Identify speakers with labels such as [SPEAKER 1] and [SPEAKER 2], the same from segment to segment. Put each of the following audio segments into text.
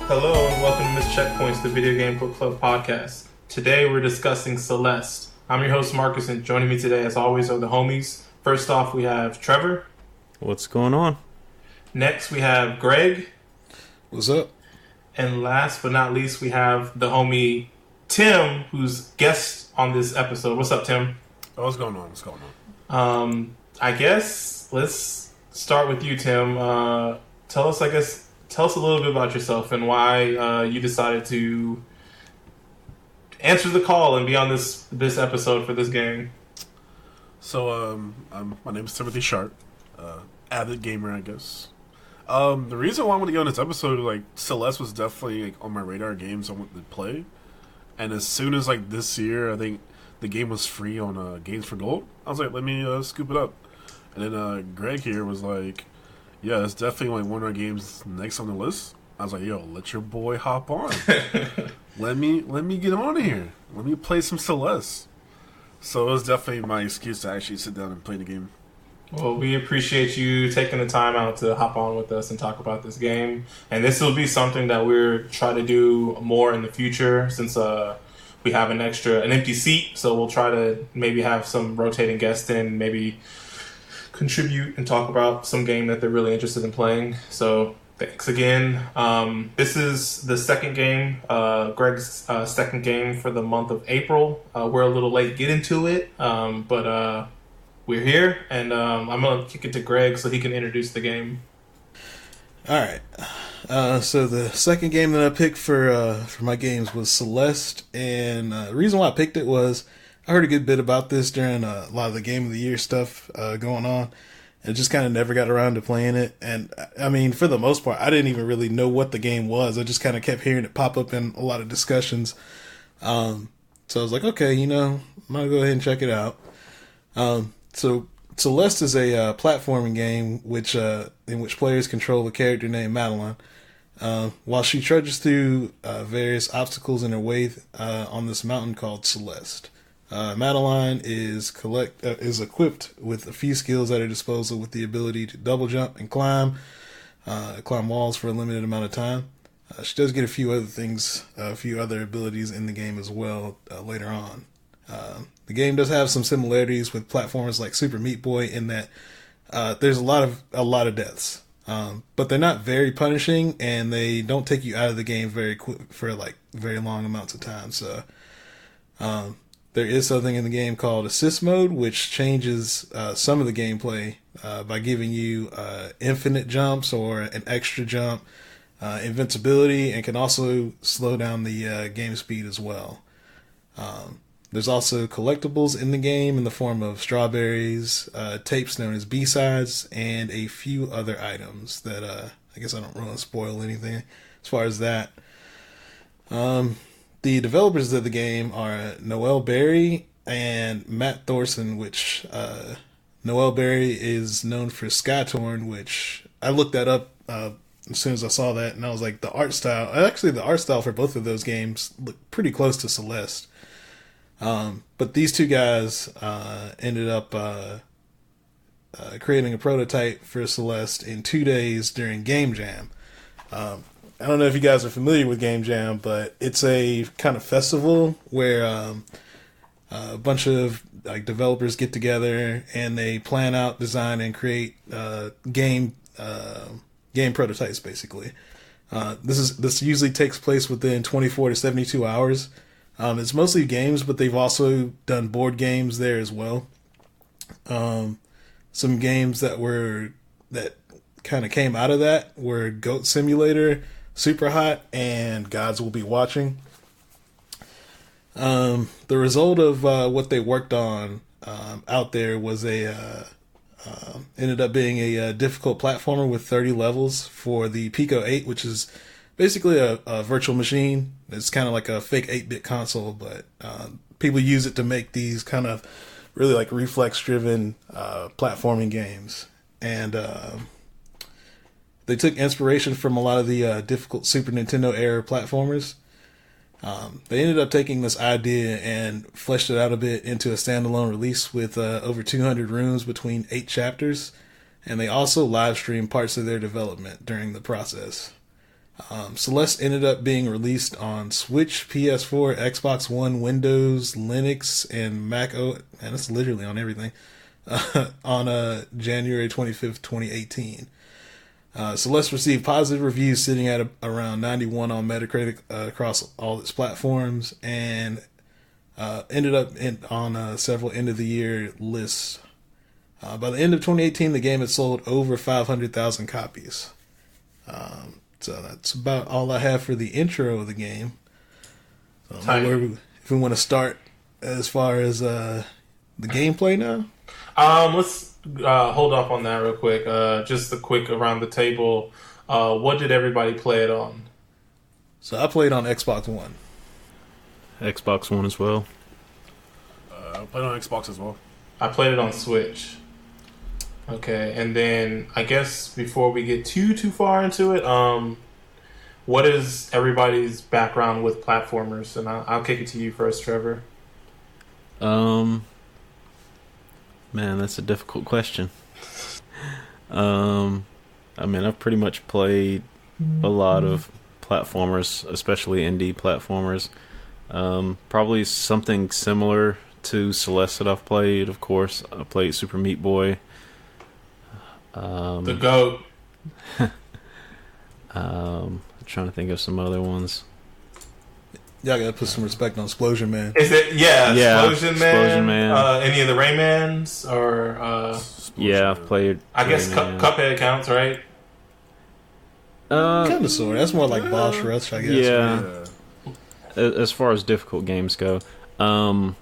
[SPEAKER 1] Hello and welcome to Missed Checkpoints, the Video Game Book Club podcast. Today we're discussing Celeste. I'm your host Marcus, and joining me today as always are the homies. First off, we have Trevor.
[SPEAKER 2] What's going on?
[SPEAKER 1] Next we have Greg.
[SPEAKER 3] What's up?
[SPEAKER 1] And last but not least, we have the homie Tim, who's guest on this episode. What's up, Tim?
[SPEAKER 3] Oh, what's going on?
[SPEAKER 1] I guess let's start with you, Tim. Tell us a little bit about yourself and why you decided to answer the call and be on this episode for this game.
[SPEAKER 3] So, my name is Timothy Sharp, avid gamer, I guess. The reason why I want to get on this episode, like, Celeste was definitely on my radar games I wanted to play, and as soon as this year, I think the game was free on Games for Gold, I was like, let me scoop it up. And then Greg here was like, yeah, it's definitely one of our games next on the list. I was like, yo, let your boy hop on. let me get on here. Let me play some Celeste. So it was definitely my excuse to actually sit down and play the game.
[SPEAKER 1] Well, we appreciate you taking the time out to hop on with us and talk about this game. And this will be something that we're trying to do more in the future since we have an empty seat. So we'll try to maybe have some rotating guests in, maybe contribute and talk about some game that they're really interested in playing. So thanks again. This is the second game, Greg's second game for the month of April. We're a little late getting to it, but we're here, and I'm going to kick it to Greg so he can introduce the game.
[SPEAKER 2] All right. So the second game that I picked for my games was Celeste, and the reason why I picked it was I heard a good bit about this during a lot of the Game of the Year stuff going on, and just kind of never got around to playing it. And I mean, for the most part, I didn't even really know what the game was. I just kind of kept hearing it pop up in a lot of discussions. So I was like, okay, I'm going to go ahead and check it out. So Celeste is a platforming game in which players control a character named Madeline. While she trudges through various obstacles in her way on this mountain called Celeste. Madeline is equipped with a few skills at her disposal, with the ability to double jump and climb walls for a limited amount of time. She does get a few other abilities in the game as well later on. The game does have some similarities with platformers like Super Meat Boy in that there's a lot of deaths, but they're not very punishing, and they don't take you out of the game very quick for very long amounts of time. So there is something in the game called Assist Mode, which changes some of the gameplay by giving you infinite jumps or an extra jump, invincibility, and can also slow down the game speed as well. There's also collectibles in the game in the form of strawberries, tapes known as B-sides, and a few other items that I guess I don't want to spoil anything as far as that. The developers of the game are Noel Berry and Matt Thorson, which Noel Berry is known for Skytorn, which I looked that up as soon as I saw that, and I was like, the art style for both of those games look pretty close to Celeste. But these two guys ended up creating a prototype for Celeste in 2 days during Game Jam. I don't know if you guys are familiar with Game Jam, but it's a kind of festival where a bunch of developers get together and they plan out, design, and create game prototypes. Basically, this usually takes place within 24 to 72 hours. It's mostly games, but they've also done board games there as well. Some games that kind of came out of that were Goat Simulator, Super Hot, and Gods Will Be Watching. The result of what they worked on out there was ended up being a difficult platformer with 30 levels for the Pico 8, which is basically a virtual machine. It's kind of like a fake 8-bit console, but people use it to make these kind of really reflex-driven platforming games. And they took inspiration from a lot of the difficult Super Nintendo era platformers. They ended up taking this idea and fleshed it out a bit into a standalone release with over 200 rooms between 8 chapters, and they also live streamed parts of their development during the process. Celeste ended up being released on Switch, PS4, Xbox One, Windows, Linux, and Mac OS. Man, it's literally on everything. On January 25th, 2018. Celeste received positive reviews, sitting at around 91 on Metacritic across all its platforms, and ended up on several end-of-the-year lists. By the end of 2018, the game had sold over 500,000 copies. So that's about all I have for the intro of the game. So if we want to start as far as the gameplay now?
[SPEAKER 1] Let's hold off on that real quick. Just a quick around the table. What did everybody play it on?
[SPEAKER 2] So I played on Xbox One.
[SPEAKER 4] Xbox One as well.
[SPEAKER 3] I played on Xbox as well.
[SPEAKER 1] I played it on Switch. Okay, and then I guess before we get too far into it, what is everybody's background with platformers? And I'll kick it to you first, Trevor.
[SPEAKER 4] Man, that's a difficult question. I mean, I've pretty much played a lot of platformers, especially indie platformers. Probably something similar to Celeste that I've played, of course. I played Super Meat Boy.
[SPEAKER 1] The GOAT.
[SPEAKER 4] I'm trying to think of some other ones.
[SPEAKER 2] Y'all gotta put some respect on Explosion Man.
[SPEAKER 1] Is it? Yeah, Explosion
[SPEAKER 4] Explosion Man.
[SPEAKER 1] Any of the Raymans? Or,
[SPEAKER 4] yeah, I've played.
[SPEAKER 1] I guess Cuphead counts, right?
[SPEAKER 2] Kind of sort. That's more like Boss Rush, I guess.
[SPEAKER 4] Yeah. As far as difficult games go. Well,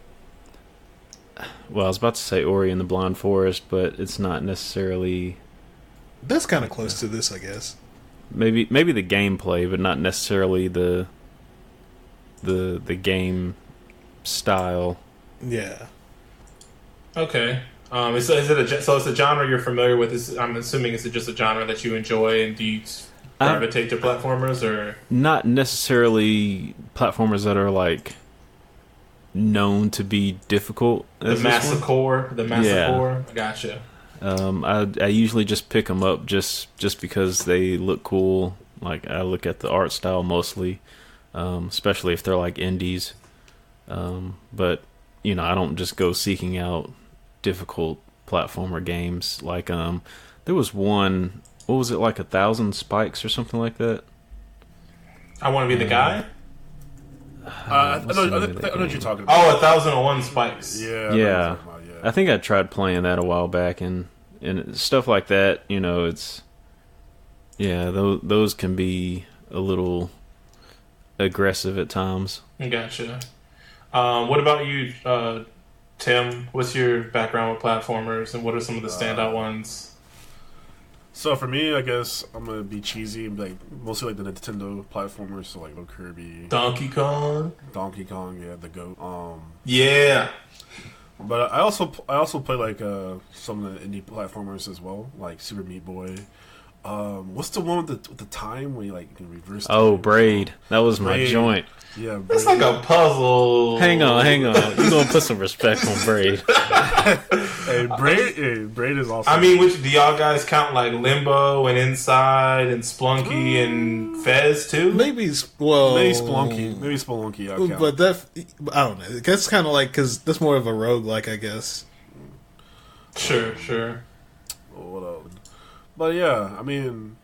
[SPEAKER 4] I was about to say Ori and the Blind Forest, but it's not necessarily...
[SPEAKER 2] That's kind of close to this, I guess.
[SPEAKER 4] Maybe the gameplay, but not necessarily the game style.
[SPEAKER 2] Yeah.
[SPEAKER 1] Okay. So it's a genre you're familiar with? I'm assuming it's just a genre that you enjoy, and do you gravitate to platformers, or
[SPEAKER 4] not necessarily platformers that are like known to be difficult?
[SPEAKER 1] The Massacre.
[SPEAKER 4] Yeah.
[SPEAKER 1] Gotcha.
[SPEAKER 4] I usually just pick them up just because they look cool. Like, I look at the art style mostly, especially if they're like indies. But I don't just go seeking out difficult platformer games. Like, there was one. What was it, like 1,000 Spikes or something like that?
[SPEAKER 1] I Want to Be the Guy?
[SPEAKER 3] I know what you're talking about.
[SPEAKER 1] Oh, 1,001 Spikes.
[SPEAKER 3] Yeah.
[SPEAKER 4] I think I tried playing that a while back, and stuff like that. It's those can be a little aggressive at times.
[SPEAKER 1] Gotcha. What about you, Tim? What's your background with platformers, and what are some of the standout ones?
[SPEAKER 3] So for me, I guess I'm gonna be cheesy and be like mostly like the Nintendo platformers, so like Little Kirby,
[SPEAKER 1] Donkey Kong,
[SPEAKER 3] yeah, the GOAT.
[SPEAKER 1] Yeah.
[SPEAKER 3] But I also play like some of the indie platformers as well, like Super Meat Boy. What's the one with the time where you like can reverse?
[SPEAKER 4] Oh, Braid. That was my joint.
[SPEAKER 3] Yeah,
[SPEAKER 1] Braid. It's like a puzzle.
[SPEAKER 4] Hang on. You're gonna put some respect on Braid.
[SPEAKER 3] Braid is awesome.
[SPEAKER 1] I mean, do y'all guys count like Limbo and Inside and Splunky and Fez too?
[SPEAKER 2] Maybe
[SPEAKER 3] Spelunky. I'll count.
[SPEAKER 2] But I don't know. That's kind of like, because that's more of a roguelike, I guess.
[SPEAKER 1] Sure.
[SPEAKER 3] What else? But yeah, I mean,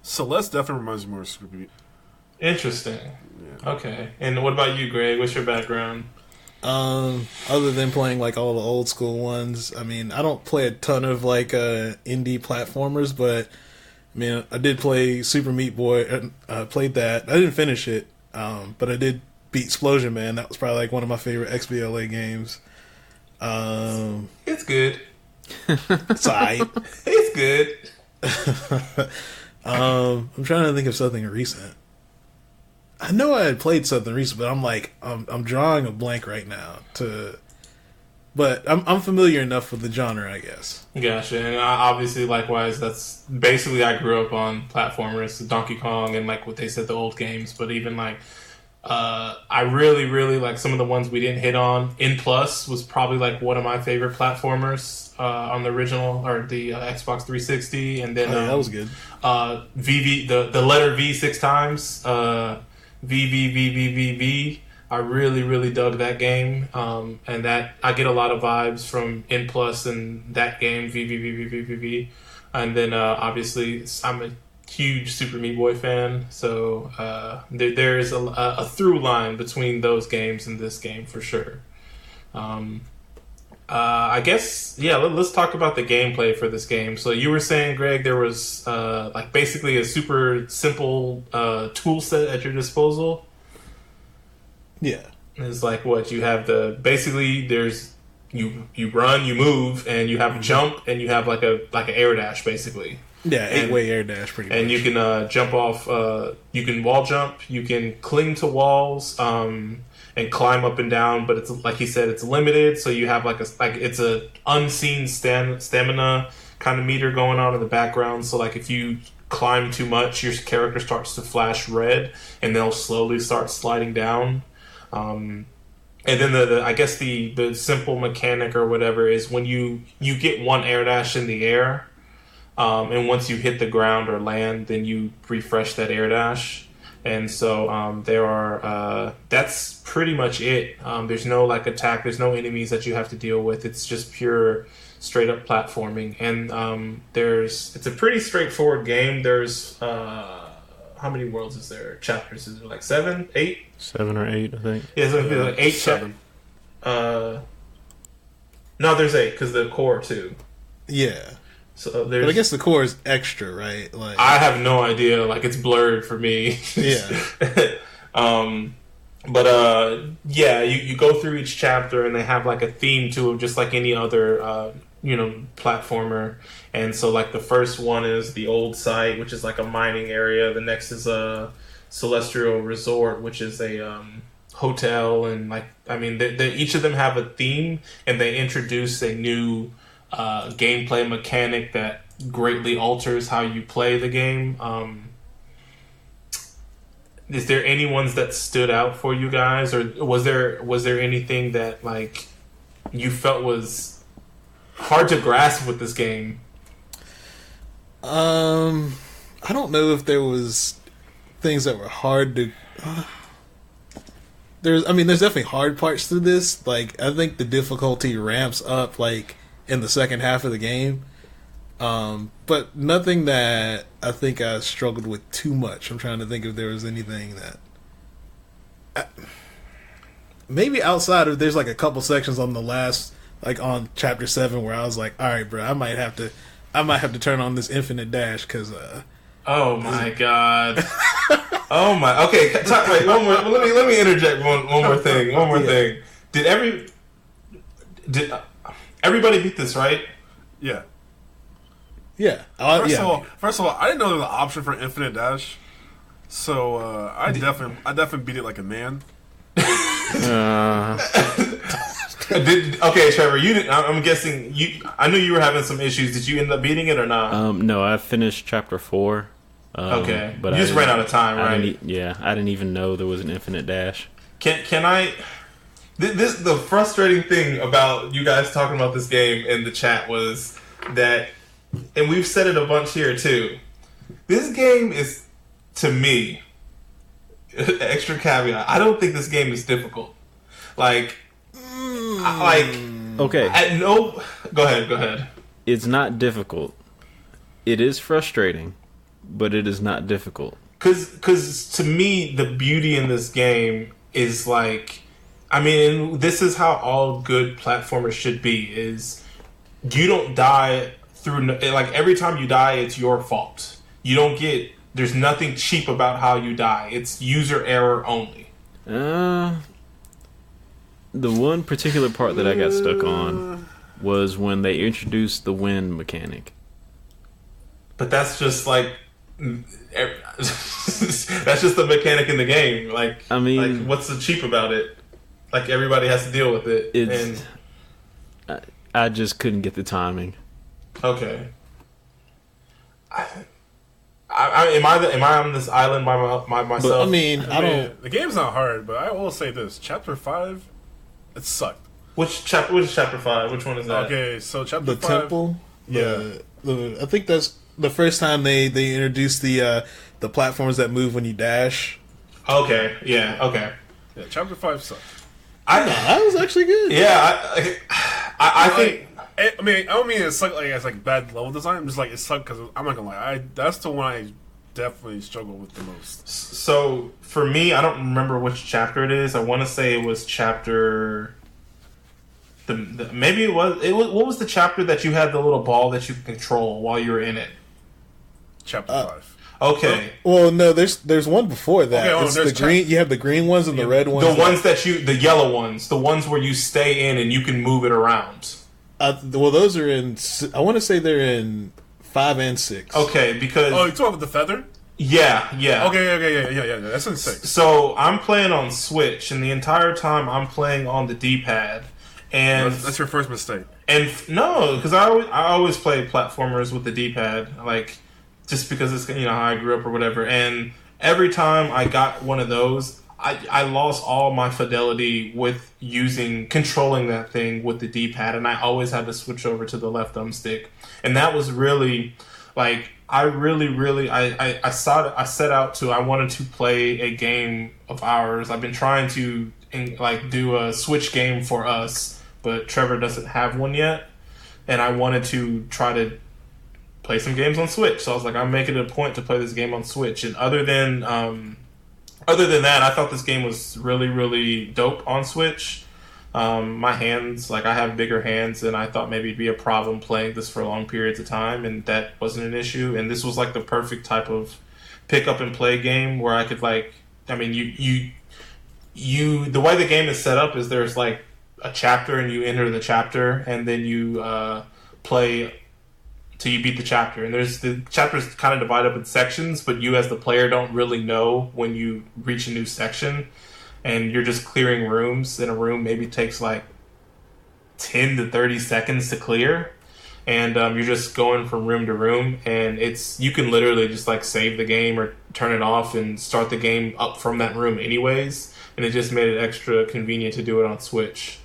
[SPEAKER 3] Celeste definitely reminds me more of Super Meat.
[SPEAKER 1] Interesting.
[SPEAKER 3] Yeah.
[SPEAKER 1] Okay. And what about you, Greg? What's your background?
[SPEAKER 2] Other than playing like all the old school ones, I mean, I don't play a ton of like indie platformers, but I mean, I did play Super Meat Boy. Played that. I didn't finish it, but I did beat Explosion Man. That was probably like one of my favorite XBLA games.
[SPEAKER 1] It's good.
[SPEAKER 2] It's alright.
[SPEAKER 1] It's good.
[SPEAKER 2] I'm trying to think of something recent. I know I had played something recent, but I'm drawing a blank right now. But I'm familiar enough with the genre, I guess.
[SPEAKER 1] Gotcha. And obviously, likewise, that's basically I grew up on platformers, Donkey Kong, and like what they said, the old games. But even like, I really, really like some of the ones we didn't hit on. In Plus was probably like one of my favorite platformers. on the original or the Xbox 360, and then
[SPEAKER 2] that was good.
[SPEAKER 1] the letter V 6 times. V. I really dug that game, and that I get a lot of vibes from N Plus and that game V. And then obviously I'm a huge Super Meat Boy fan, so there's a through line between those games and this game for sure. I guess let's talk about the gameplay for this game. So you were saying, Greg, there was like basically a super simple tool set at your disposal.
[SPEAKER 2] Yeah,
[SPEAKER 1] it's like what you have there's you run, you move, and you have a jump, and you have like an air dash basically.
[SPEAKER 2] Yeah, 8-way air dash pretty much.
[SPEAKER 1] And you can jump off. You can wall jump. You can cling to walls and climb up and down. But it's like he said, it's limited. So you have it's a unseen stamina kind of meter going on in the background. So like if you climb too much, your character starts to flash red, and they'll slowly start sliding down. And then I guess the simple mechanic or whatever is when you get one air dash in the air, and once you hit the ground or land, then you refresh that air dash. And so there are that's pretty much it. There's no like attack. There's no enemies that you have to deal with. It's just pure straight up platforming. And it's a pretty straightforward game. There's how many worlds is there? Chapters? Is there like 7, 8?
[SPEAKER 4] 7 or 8, I think.
[SPEAKER 1] Yeah, it's like 8.
[SPEAKER 3] 7.
[SPEAKER 1] No, there's 8 because the core too.
[SPEAKER 2] Yeah.
[SPEAKER 1] So
[SPEAKER 2] but I guess the core is extra, right? Like
[SPEAKER 1] I have no idea. Like it's blurred for me.
[SPEAKER 2] Yeah.
[SPEAKER 1] Yeah, you go through each chapter and they have like a theme to it, just like any other platformer. And so like the first one is the old site, which is like a mining area. The next is a Celestial Resort, which is a hotel. And like each of them have a theme, and they introduce a new gameplay mechanic that greatly alters how you play the game. Is there any ones that stood out for you guys, or was there anything that like you felt was hard to grasp with this game?
[SPEAKER 2] I don't know if there was things that were hard to. There's definitely hard parts to this. Like I think the difficulty ramps up like in the second half of the game, but nothing that I think I struggled with too much. I'm trying to think if there was anything that maybe outside of there's like a couple sections on the last like on chapter 7 where I was like, all right, bro, I might have to turn on this infinite dash because.
[SPEAKER 1] Oh my god! Oh my. Okay, wait. One more. Let me interject one more thing. One more thing. Did everybody beat this, right?
[SPEAKER 3] Yeah.
[SPEAKER 2] Yeah.
[SPEAKER 3] First of all, I didn't know there was an option for infinite dash, so I definitely beat it like a man.
[SPEAKER 1] Okay, Trevor, you didn't. I'm guessing you. I knew you were having some issues. Did you end up beating it or not?
[SPEAKER 4] No, I finished chapter 4.
[SPEAKER 1] Okay, but you just ran out of time, right?
[SPEAKER 4] I didn't even know there was an infinite dash.
[SPEAKER 1] Can I? The frustrating thing about you guys talking about this game in the chat was that, and we've said it a bunch here too. This game is, to me, extra caveat. I don't think this game is difficult. Like.
[SPEAKER 4] Okay.
[SPEAKER 1] Go ahead.
[SPEAKER 4] It's not difficult. It is frustrating, but it is not difficult.
[SPEAKER 1] Because to me, the beauty in this game is like, this is how all good platformers should be. Is you don't die through like every time you die, it's your fault. You don't get. There's nothing cheap about how you die. It's user error only.
[SPEAKER 4] The one particular part that I got stuck on was when they introduced the wind mechanic.
[SPEAKER 1] But that's just like that's just the mechanic in the game. Like what's so cheap about it? Like everybody has to deal with it.
[SPEAKER 4] I just couldn't get the timing.
[SPEAKER 1] Okay. Am I on this island by myself?
[SPEAKER 2] But, I don't.
[SPEAKER 3] The game's not hard, but I will say this: Chapter 5, it sucked.
[SPEAKER 1] Which chapter? Which is chapter 5? Which one is that?
[SPEAKER 3] Okay, so chapter
[SPEAKER 2] The
[SPEAKER 3] 5.
[SPEAKER 2] temple.
[SPEAKER 3] Yeah.
[SPEAKER 2] I think that's the first time they introduced the platforms that move when you dash.
[SPEAKER 1] Okay. Yeah. Okay.
[SPEAKER 3] Yeah, chapter 5 sucked.
[SPEAKER 2] That was actually good.
[SPEAKER 1] Yeah. I think.
[SPEAKER 3] I mean, I don't mean it sucked like it's like bad level design. I'm just like it sucked because I'm not gonna lie. That's the one I definitely struggle with the most.
[SPEAKER 1] So for me, I don't remember which chapter it is. I want to say it was chapter. Maybe it was. What was the chapter that you had the little ball that you could control while you were in it?
[SPEAKER 3] Chapter 5.
[SPEAKER 1] Okay.
[SPEAKER 2] Well, no, there's one before that.
[SPEAKER 3] Okay,
[SPEAKER 2] It's the green. You have the green ones and the red ones.
[SPEAKER 1] The ones the yellow ones, the ones where you stay in and you can move it around.
[SPEAKER 2] Well, those are in. I want to say they're in 5 and 6.
[SPEAKER 1] Okay, because
[SPEAKER 3] Oh, you talking about the feather?
[SPEAKER 1] yeah.
[SPEAKER 3] Okay, yeah. That's in 6.
[SPEAKER 1] So I'm playing on Switch, and the entire time I'm playing on the D-pad, and
[SPEAKER 3] That's your first mistake.
[SPEAKER 1] and no, because I always play platformers with the D-pad, like just because it's how I grew up or whatever. And every time I got one of those, I lost all my fidelity with controlling that thing with the D-pad, and I always had to switch over to the left thumbstick. And that was really, like, I set out to, I wanted to play a game of ours. I've been trying to, do a Switch game for us, but Trevor doesn't have one yet. And I wanted to try to play some games on Switch. So I was like, I'm making it a point to play this game on Switch. And other than that, I thought this game was really, really dope on Switch. My hands, I have bigger hands, and I thought maybe it'd be a problem playing this for long periods of time, and that wasn't an issue. And this was the perfect type of pick up and play game where I could the way the game is set up is there's a chapter, and you enter the chapter, and then you play till you beat the chapter. And the chapter's kind of divided up in sections, but you as the player don't really know when you reach a new section. And you're just clearing rooms, and a room maybe takes 10 to 30 seconds to clear. And you're just going from room to room, and you can literally just save the game or turn it off and start the game up from that room anyways. And it just made it extra convenient to do it on Switch.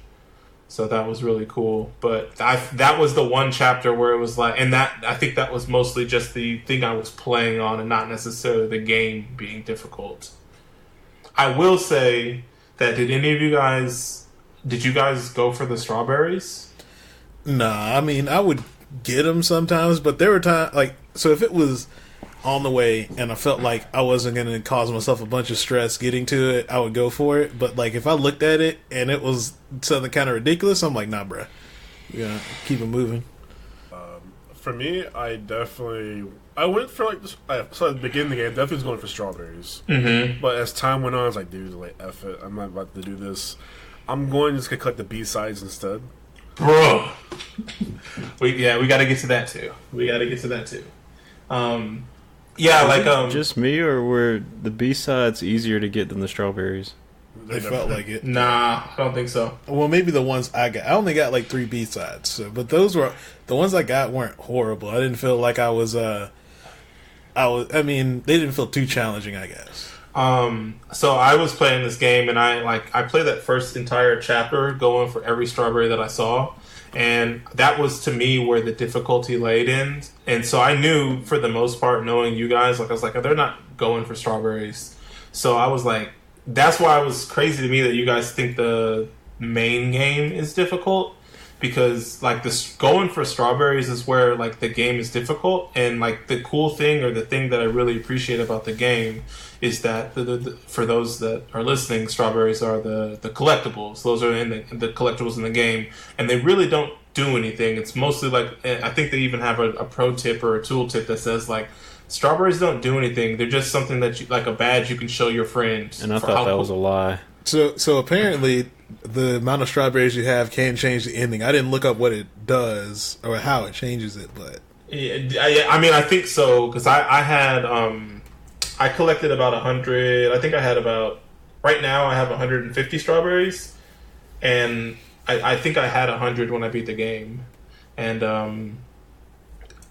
[SPEAKER 1] So that was really cool. But that was the one chapter where it was and I think that was mostly just the thing I was playing on and not necessarily the game being difficult. I will say that did you guys go for the strawberries?
[SPEAKER 2] Nah, I mean, I would get them sometimes, but there were times, so if it was on the way and I felt like I wasn't going to cause myself a bunch of stress getting to it, I would go for it. But, if I looked at it and it was something kind of ridiculous, I'm like, nah, bruh. Yeah, keep it moving.
[SPEAKER 3] For me, I went for so at the beginning of the game, I definitely was going for strawberries.
[SPEAKER 1] Mm-hmm.
[SPEAKER 3] But as time went on, I was like, dude, F it. I'm not about to do this. I'm going to just collect the B-sides instead.
[SPEAKER 1] Bro. We got to get to that too.
[SPEAKER 4] Just me, or were the B-sides easier to get than the strawberries?
[SPEAKER 2] They felt like it.
[SPEAKER 1] Nah, I don't think so.
[SPEAKER 2] Well, maybe the ones I got. I only got 3 B-sides, but those were the ones I got weren't horrible. I didn't feel like I mean, they didn't feel too challenging, I guess.
[SPEAKER 1] So I was playing this game, and I played that first entire chapter going for every strawberry that I saw. And that was, to me, where the difficulty laid in. And so I knew, for the most part, knowing you guys, I was like, they're not going for strawberries. So I was like, that's why it was crazy to me that you guys think the main game is difficult. Because, this going for strawberries is where, the game is difficult. And, the cool thing, or the thing that I really appreciate about the game, is that, for those that are listening, strawberries are the collectibles. Those are in the collectibles in the game. And they really don't do anything. It's mostly, I think they even have a pro tip or a tool tip that says, strawberries don't do anything. They're just something that, a badge you can show your friends.
[SPEAKER 4] And I thought that was a lie.
[SPEAKER 2] So apparently, the amount of strawberries you have can change the ending. I didn't look up what it does or how it changes it, but
[SPEAKER 1] yeah, I mean, I think so, because I had I collected about 100. I think I had about, right now I have 150 strawberries, and I think I had 100 when I beat the game, and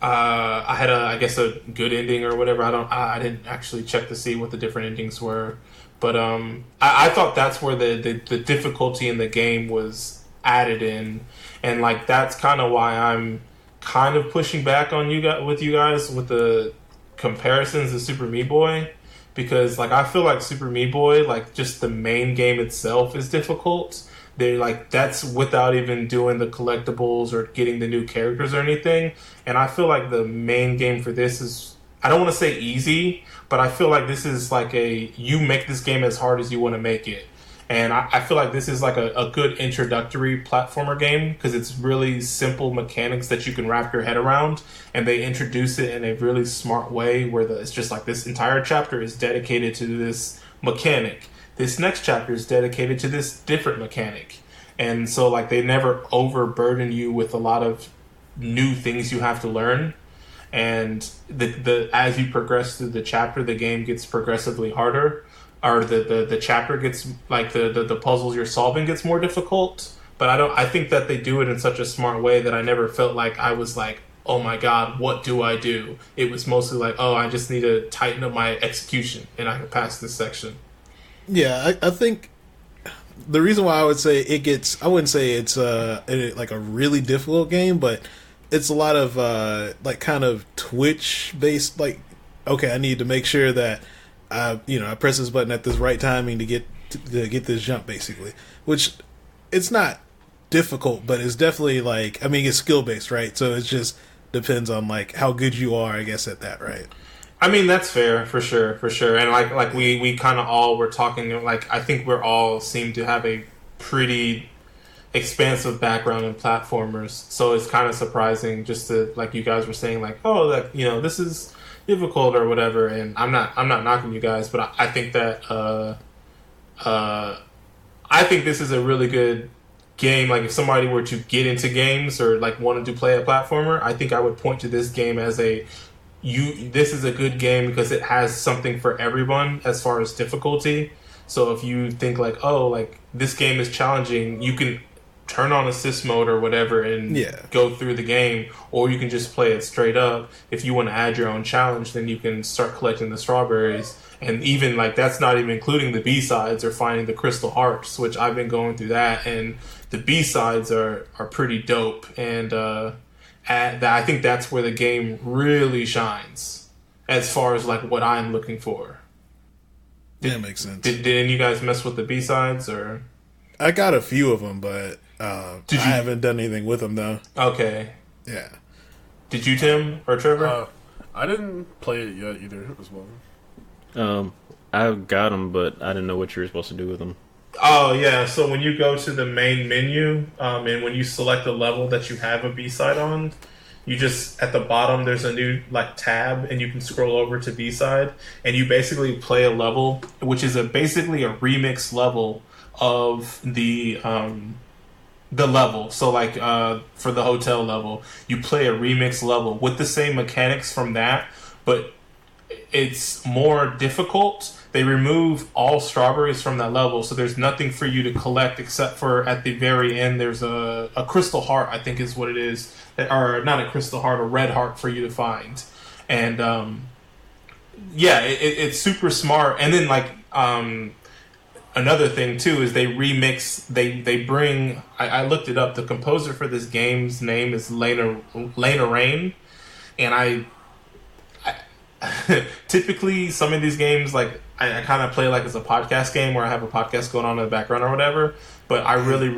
[SPEAKER 1] I had I guess a good ending or whatever. I didn't actually check to see what the different endings were. But I thought that's where the difficulty in the game was added in, and like that's kind of why I'm kind of pushing back on you guys with the comparisons to Super Meat Boy, because like I feel like Super Meat Boy, like just the main game itself is difficult. They like that's without even doing the collectibles or getting the new characters or anything. And I feel like the main game for this is, I don't want to say easy, but I feel like this is like you make this game as hard as you want to make it. And I feel like this is like a good introductory platformer game because it's really simple mechanics that you can wrap your head around, and they introduce it in a really smart way where it's just like this entire chapter is dedicated to this mechanic. This next chapter is dedicated to this different mechanic. And so like they never overburden you with a lot of new things you have to learn. And the as you progress through the chapter, the game gets progressively harder. Or the chapter gets like the puzzles you're solving gets more difficult. But I think that they do it in such a smart way that I never felt like I was like, oh my god, what do I do? It was mostly like, oh, I just need to tighten up my execution and I can pass this section.
[SPEAKER 2] Yeah, I think the reason why I would say it gets, I wouldn't say it's like a really difficult game, but it's a lot of like kind of Twitch based, like, okay, I need to make sure that I press this button at this right timing to get this jump, basically. Which it's not difficult, but it's definitely like, I mean, it's skill based, right? So it just depends on like how good you are, I guess, at that, right?
[SPEAKER 1] I mean, that's fair for sure. And like we kind of all were talking, like I think we're all seem to have a pretty expansive background in platformers, so it's kind of surprising just to, like you guys were saying, like, oh, like, this is difficult or whatever. And I'm not knocking you guys, but I think that I think this is a really good game. Like if somebody were to get into games or like wanted to play a platformer, I think I would point to this game as this is a good game because it has something for everyone as far as difficulty. So if you think like, oh, like this game is challenging, you can turn on assist mode or whatever and go through the game, or you can just play it straight up. If you want to add your own challenge, then you can start collecting the strawberries. And even like that's not even including the B-sides or finding the crystal hearts, which I've been going through that, and the B-sides are pretty dope. And I think that's where the game really shines as far as like what I'm looking for.
[SPEAKER 2] That makes sense.
[SPEAKER 1] Did any of you guys mess with the B-sides or?
[SPEAKER 2] I got a few of them, but I haven't done anything with them though.
[SPEAKER 1] Okay.
[SPEAKER 2] Yeah.
[SPEAKER 1] Did you, Tim or Trevor?
[SPEAKER 3] I didn't play it yet either as well.
[SPEAKER 4] I got them, but I didn't know what you were supposed to do with them.
[SPEAKER 1] Oh yeah. So when you go to the main menu, and when you select a level that you have a B-side on, you just at the bottom there's a new like tab, and you can scroll over to B-side, and you basically play a level, which is basically a remix level of the level. So like for the hotel level, you play a remix level with the same mechanics from that, but it's more difficult. They remove all strawberries from that level, so there's nothing for you to collect except for at the very end there's a crystal heart, I think is what it is, or not a crystal heart, a red heart for you to find. And it's super smart. And then like another thing too is they remix. They bring. I looked it up. The composer for this game's name is Lena Rain, and I typically some of these games like I kind of play like as a podcast game where I have a podcast going on in the background or whatever. But I really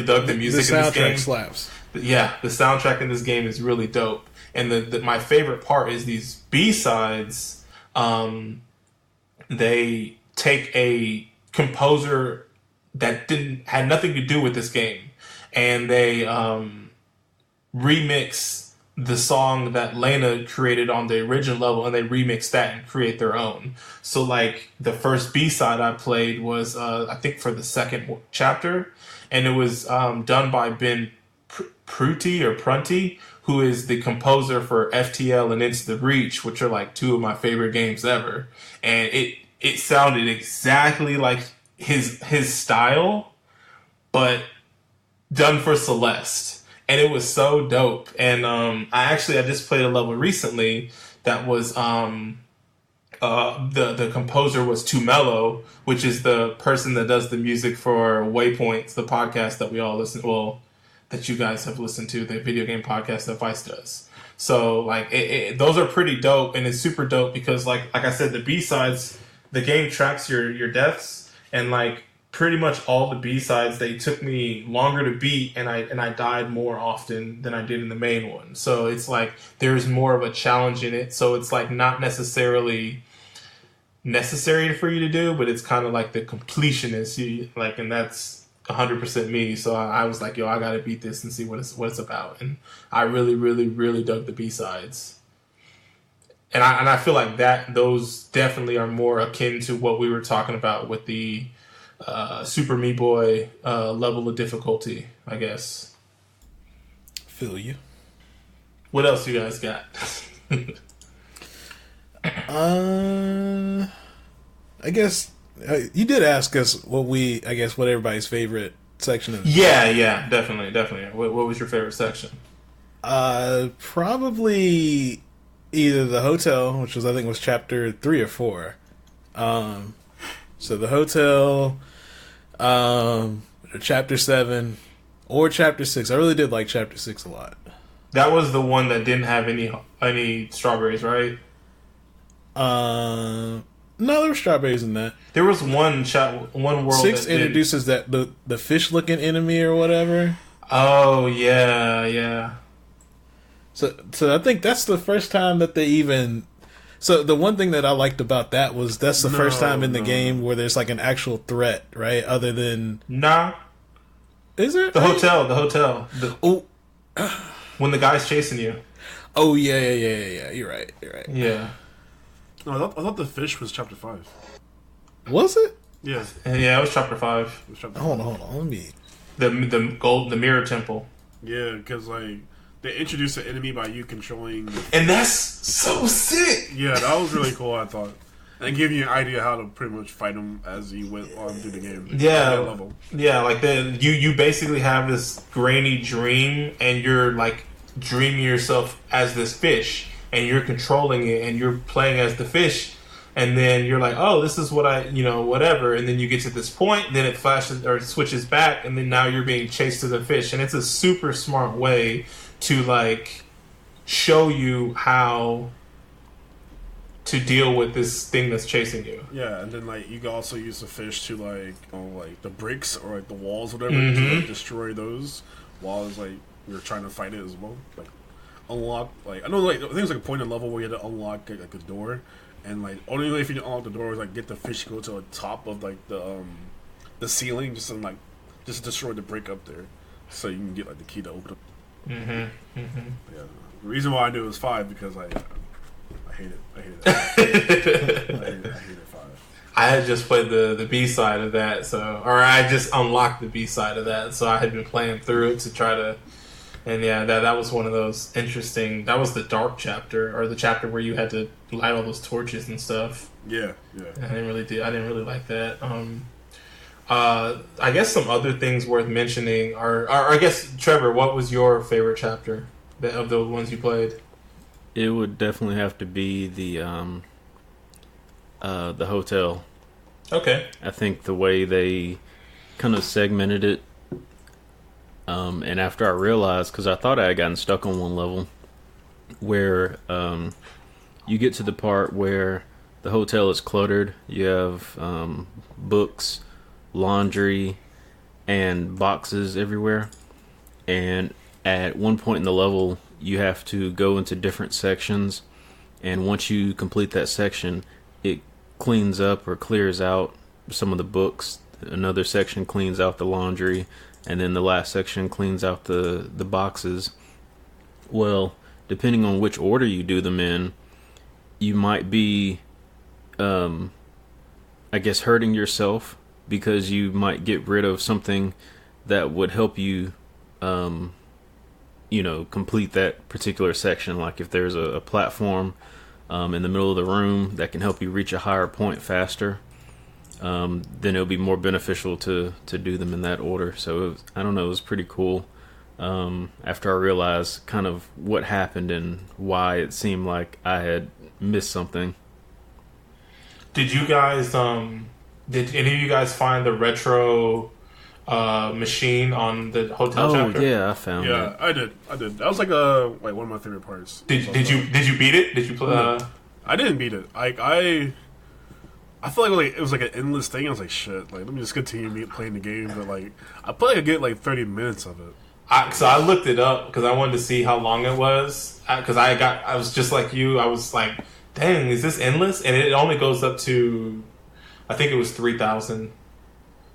[SPEAKER 1] dug the music in this game.
[SPEAKER 2] The soundtrack slaps.
[SPEAKER 1] Yeah, the soundtrack in this game is really dope. And my favorite part is these B-sides. They take a composer that had nothing to do with this game, and they remix the song that Lena created on the original level, and they remix that and create their own. So like the first B-side I played was I think for the second chapter, and it was done by Ben Prunty, who is the composer for FTL and Into the Breach, which are like two of my favorite games ever. And it sounded exactly like his style, but done for Celeste. And it was so dope. And I just played a level recently that was the composer was Too Mellow, which is the person that does the music for Waypoints, the podcast that we all that you guys have listened to, the video game podcast that Vice does. So like those are pretty dope, and it's super dope because like I said, the B-sides, the game tracks your deaths, and like pretty much all the B-sides, they took me longer to beat, and I died more often than I did in the main one. So it's like there's more of a challenge in it. So it's like not necessarily necessary for you to do, but it's kind of like the completionist, like, and that's 100% me. So I was like, yo, I gotta beat this and see what it's about. And I really, really, really dug the B-sides. And I feel like those definitely are more akin to what we were talking about with the Super Meat Boy level of difficulty, I guess.
[SPEAKER 2] Feel you.
[SPEAKER 1] What else you guys got?
[SPEAKER 2] I guess you did ask us what everybody's favorite section is.
[SPEAKER 1] Yeah, definitely. What was your favorite section?
[SPEAKER 2] Probably either the hotel, which I think was chapter 3 or 4. So the hotel, chapter 7, or chapter 6. I really did like chapter 6 a lot.
[SPEAKER 1] That was the one that didn't have any strawberries, right?
[SPEAKER 2] No, there were strawberries in that.
[SPEAKER 1] There was one world.
[SPEAKER 2] 6
[SPEAKER 1] that
[SPEAKER 2] introduces the fish looking enemy or whatever.
[SPEAKER 1] Oh yeah.
[SPEAKER 2] So I think that's the first time that they even. So the one thing that I liked about that was that's the first time in the game where there's like an actual threat, right? Other than is it
[SPEAKER 1] the hotel? When the guy's chasing you.
[SPEAKER 2] Oh yeah. You're right.
[SPEAKER 1] Yeah.
[SPEAKER 3] No, I thought the fish was chapter 5.
[SPEAKER 2] Was it?
[SPEAKER 3] Yeah,
[SPEAKER 1] it was chapter 5.
[SPEAKER 2] Hold on. Let me.
[SPEAKER 1] The mirror temple.
[SPEAKER 3] Yeah, because like they introduced the enemy by you controlling,
[SPEAKER 1] and that's so sick.
[SPEAKER 3] Yeah, that was really cool. I thought, and give you an idea how to pretty much fight them as you went on through the game.
[SPEAKER 1] Yeah,
[SPEAKER 3] level.
[SPEAKER 1] Yeah, like you basically have this grainy dream, and you're like dreaming yourself as this fish, and you're controlling it, and you're playing as the fish. And then you're like, oh, this is what whatever. And then you get to this point, then it flashes or switches back, and then now you're being chased to the fish. And it's a super smart way to like show you how to deal with this thing that's chasing you.
[SPEAKER 3] Yeah, and then like you can also use the fish to like like the bricks or like the walls, whatever, to like, destroy those walls. Like you're trying to fight it as well. Like unlock, like I know, like I think it's like a point in level where you had to unlock like a door. And like only way if you unlock the door is like get the fish to go to the top of like the ceiling, just destroy the brick up there, so you can get like the key to open it. Yeah, the reason why I knew it was 5 because I hate it. I hate it 5.
[SPEAKER 1] I had just played the B side of that, or I just unlocked the B side of that, so I had been playing through it to try to. And yeah, that was one of those interesting. That was the dark chapter, or the chapter where you had to light all those torches and stuff.
[SPEAKER 3] Yeah.
[SPEAKER 1] I didn't really like that. I guess some other things worth mentioning are I guess Trevor, what was your favorite chapter of the ones you played?
[SPEAKER 4] It would definitely have to be the hotel.
[SPEAKER 1] Okay.
[SPEAKER 4] I think the way they kind of segmented it. And after I realized, because I thought I had gotten stuck on one level, where you get to the part where the hotel is cluttered. You have books, laundry, and boxes everywhere. And at one point in the level, you have to go into different sections. And once you complete that section, it cleans up or clears out some of the books. Another section cleans out the laundry. And then the last section cleans out the boxes. Well, depending on which order you do them in, you might be, I guess, hurting yourself because you might get rid of something that would help you, complete that particular section. Like if there's a platform in the middle of the room that can help you reach a higher point faster. Then it'll be more beneficial to do them in that order. So I don't know, it was pretty cool. After I realized kind of what happened and why it seemed like I had missed something.
[SPEAKER 1] Did you guys did any of you guys find the retro machine on the hotel chapter?
[SPEAKER 4] Yeah, I found it.
[SPEAKER 3] Yeah, I did. That was like one of my favorite parts.
[SPEAKER 1] Did you beat it? Did you play?
[SPEAKER 3] I didn't beat it. I feel like it was like an endless thing. I was like, shit. Like, let me just continue playing the game. But like, I feel like I get like 30 minutes of it.
[SPEAKER 1] So I looked it up because I wanted to see how long it was. Because I was just like you. I was like, dang, is this endless? And it only goes up to, I think it was 3,000.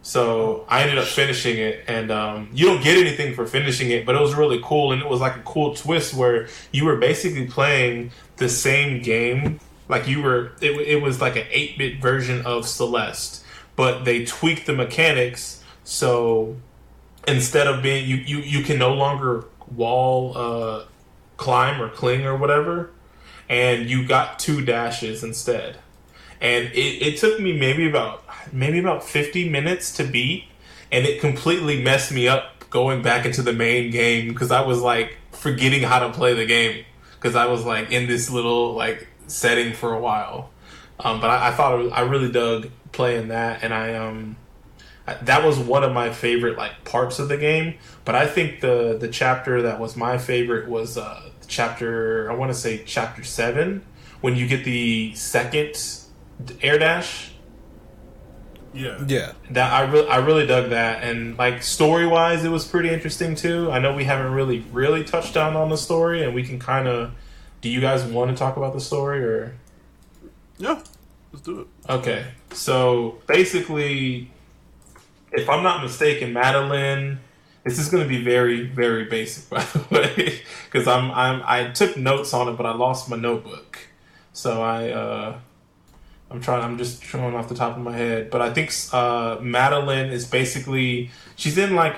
[SPEAKER 1] So I ended up finishing it, and you don't get anything for finishing it, but it was really cool, and it was like a cool twist where you were basically playing the same game. Like it was like an 8-bit version of Celeste, but they tweaked the mechanics so instead of being you can no longer wall climb or cling or whatever, and you got 2 dashes instead. And it took me maybe about 50 minutes to beat, and it completely messed me up going back into the main game because I was like forgetting how to play the game because I was like in this little like setting for a while. But I thought I really dug playing that, and that was one of my favorite like parts of the game. But I think the chapter that was my favorite was chapter, I want to say chapter 7, when you get the second air dash.
[SPEAKER 2] Yeah.
[SPEAKER 1] That I really dug that, and like story wise, it was pretty interesting too. I know we haven't really touched on the story, and we can kind of. Do you guys want to talk about the story or?
[SPEAKER 3] Yeah, let's do it.
[SPEAKER 1] Okay, so basically, if I'm not mistaken, Madeline. This is going to be very, very basic, by the way, because I took notes on it, but I lost my notebook, so I'm just showing off the top of my head, but I think Madeline is basically she's in like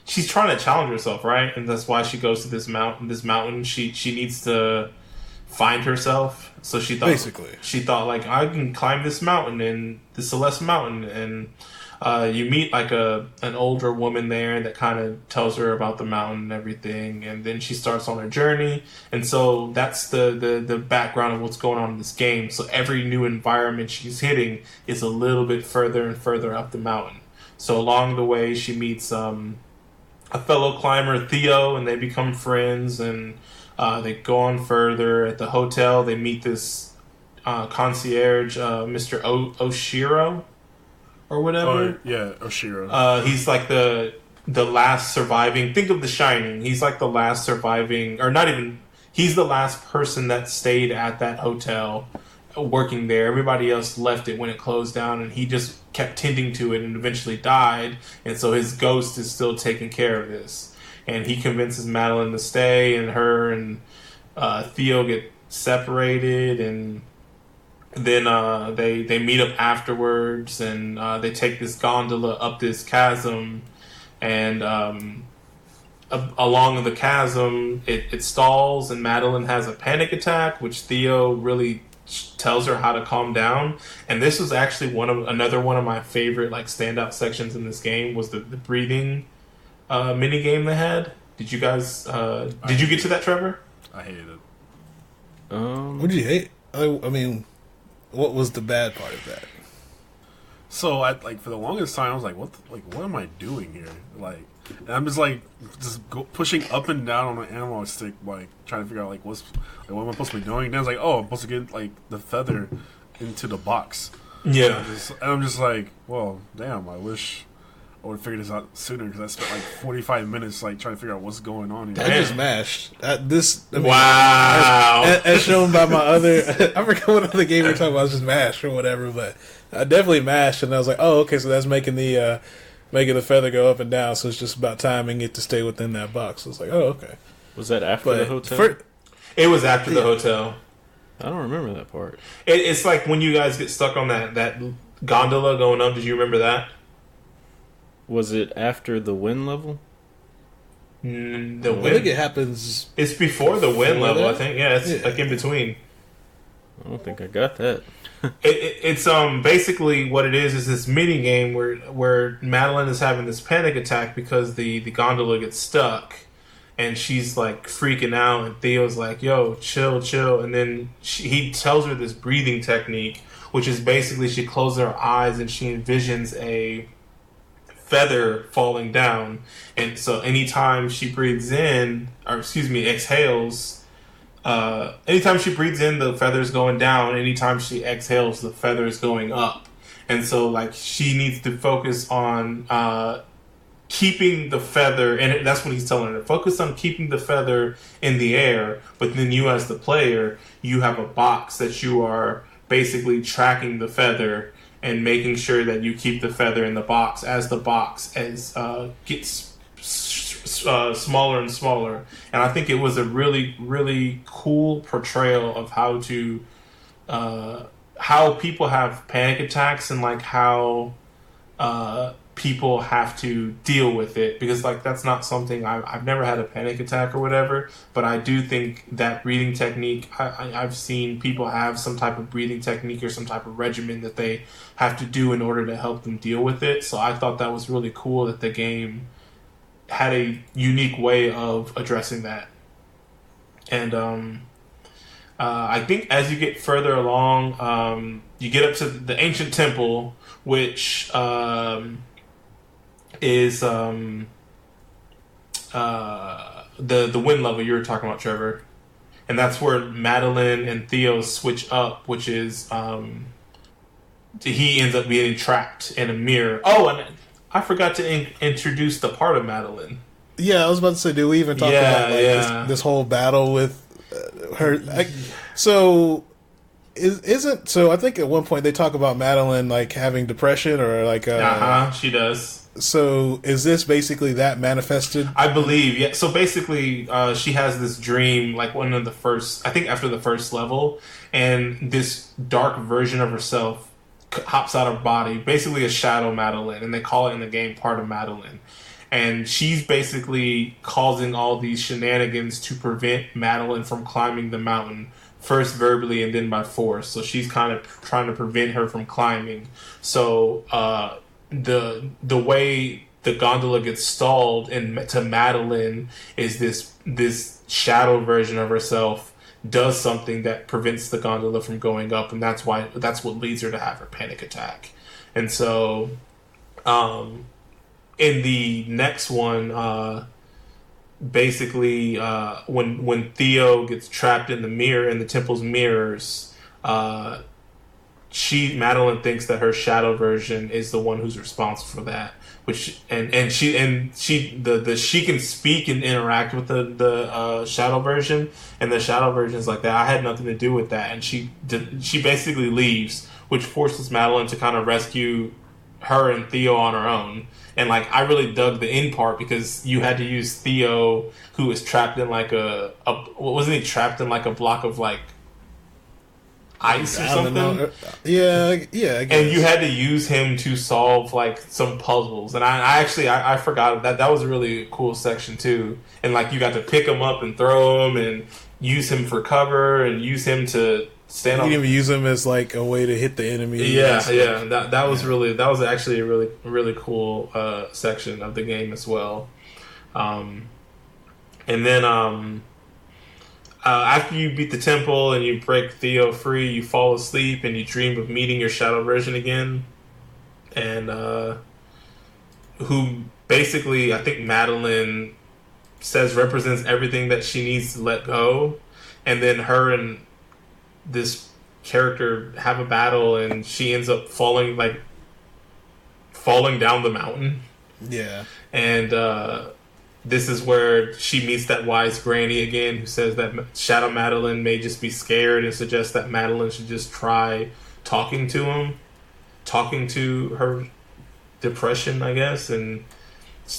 [SPEAKER 1] she's trying to challenge herself, right? And that's why she goes to this mountain. She needs to find herself. So she thought like I can climb this mountain, and the Celeste mountain, and you meet like an older woman there that kind of tells her about the mountain and everything, and then she starts on her journey. And so that's the background of what's going on in this game. So every new environment she's hitting is a little bit further and further up the mountain. So along the way she meets a fellow climber, Theo, and they become friends, and they go on further. At the hotel they meet this concierge, Mr. Oshiro or whatever.
[SPEAKER 3] Oh, yeah, Oshiro.
[SPEAKER 1] He's like the last surviving. Think of The Shining. He's like the last surviving, or not even. He's the last person that stayed at that hotel, working there. Everybody else left it when it closed down, and he just kept tending to it and eventually died. And so his ghost is still taking care of this. And he convinces Madeline to stay, and her and Theo get separated, and then they meet up afterwards, and they take this gondola up this chasm, and along the chasm it stalls, and Madeline has a panic attack, which Theo really tells her how to calm down. And this was actually another one of my favorite like standout sections in this game was the breathing mini game they had. Did you guys did you get to that, Trevor?
[SPEAKER 3] I hated it.
[SPEAKER 2] What did you hate? I mean, what was the bad part of that?
[SPEAKER 3] So I like for the longest time I was like, what am I doing here? Like, and I'm just pushing up and down on an analog stick, like trying to figure out what am I supposed to be doing? And then I was like, oh, I'm supposed to get like the feather into the box.
[SPEAKER 1] Yeah.
[SPEAKER 3] And I'm just like, well, damn, I wish I would have figured this out sooner, because I spent like 45 minutes like trying to figure out what's going on here.
[SPEAKER 2] I just mashed.
[SPEAKER 1] Wow.
[SPEAKER 2] As shown by my other, I forgot what other game we were talking about. I was just mashed or whatever, but I definitely mashed, and I was like, oh, okay, so that's making the feather go up and down. So it's just about timing it to stay within that box. I was like, oh, okay.
[SPEAKER 4] Was that after the hotel?
[SPEAKER 1] It was after the hotel.
[SPEAKER 4] I don't remember that part.
[SPEAKER 1] It's like when you guys get stuck on that gondola going up. Did you remember that?
[SPEAKER 4] Was it after the wind level?
[SPEAKER 1] The
[SPEAKER 2] wind.
[SPEAKER 1] wind.
[SPEAKER 2] I think it happens.
[SPEAKER 1] It's before the wind level.
[SPEAKER 2] that?
[SPEAKER 1] I think. Yeah, it's like in between.
[SPEAKER 4] I don't think I got that.
[SPEAKER 1] It's basically what it is this mini game where Madeline is having this panic attack because the gondola gets stuck, and she's like freaking out, and Theo's like, yo, chill, and then he tells her this breathing technique, which is basically she closes her eyes and she envisions a feather falling down, and so anytime she breathes in, or exhales, anytime she breathes in, the feather's going down, anytime she exhales, the feather's going up. And so like she needs to focus on keeping the feather, and that's what he's telling her, focus on keeping the feather in the air, but then you as the player, you have a box that you are basically tracking the feather and making sure that you keep the feather in the box as the box gets smaller and smaller. And I think it was a really, really cool portrayal of how people have panic attacks, and like how people have to deal with it, because like that's not something I've never had a panic attack or whatever, but I do think that breathing technique, I've seen people have some type of breathing technique or some type of regimen that they have to do in order to help them deal with it. So I thought that was really cool that the game had a unique way of addressing that. And I think as you get further along, you get up to the ancient temple, which is the wind level you were talking about, Trevor, and that's where Madeline and Theo switch up, which is he ends up being trapped in a mirror. Oh, and I forgot to introduce the part of Madeline.
[SPEAKER 2] Yeah, I was about to say, did we even talk about like, this whole battle with her? So I think at one point they talk about Madeline like having depression or like
[SPEAKER 1] she does.
[SPEAKER 2] So is this basically that manifested?
[SPEAKER 1] I believe, yeah. So basically, she has this dream, like one of the first, I think after the first level, and this dark version of herself hops out of her body, basically a shadow Madeline, and they call it in the game part of Madeline. And she's basically causing all these shenanigans to prevent Madeline from climbing the mountain, first verbally and then by force. So she's kind of trying to prevent her from climbing. So the way the gondola gets stalled to Madeline is this shadow version of herself does something that prevents the gondola from going up, and that's what leads her to have her panic attack. And so in the next one, basically when Theo gets trapped in the mirror, in the temple's mirrors, Madeline thinks that her shadow version is the one who's responsible for that, which she can speak and interact with the shadow version, and the shadow version is like that. I had nothing to do with that, and she basically leaves, which forces Madeline to kind of rescue her and Theo on her own. And like I really dug the end part, because you had to use Theo, who was trapped in like wasn't he trapped in like a block of like ice or something?
[SPEAKER 2] Yeah, I guess.
[SPEAKER 1] And you had to use him to solve like some puzzles. And I forgot that was a really cool section too. And like you got to pick him up and throw him and use him for cover and use him to stand on.
[SPEAKER 2] You can even use him as like a way to hit the enemy.
[SPEAKER 1] Yeah. That was actually a really, really cool section of the game as well. And then after you beat the temple and you break Theo free, you fall asleep and you dream of meeting your shadow version again. And who basically, I think Madeline says represents everything that she needs to let go. And then her and this character have a battle, and she ends up falling down the mountain.
[SPEAKER 2] Yeah.
[SPEAKER 1] And this is where she meets that wise granny again, who says that Shadow Madeline may just be scared, and suggests that Madeline should just try talking to her depression, I guess. And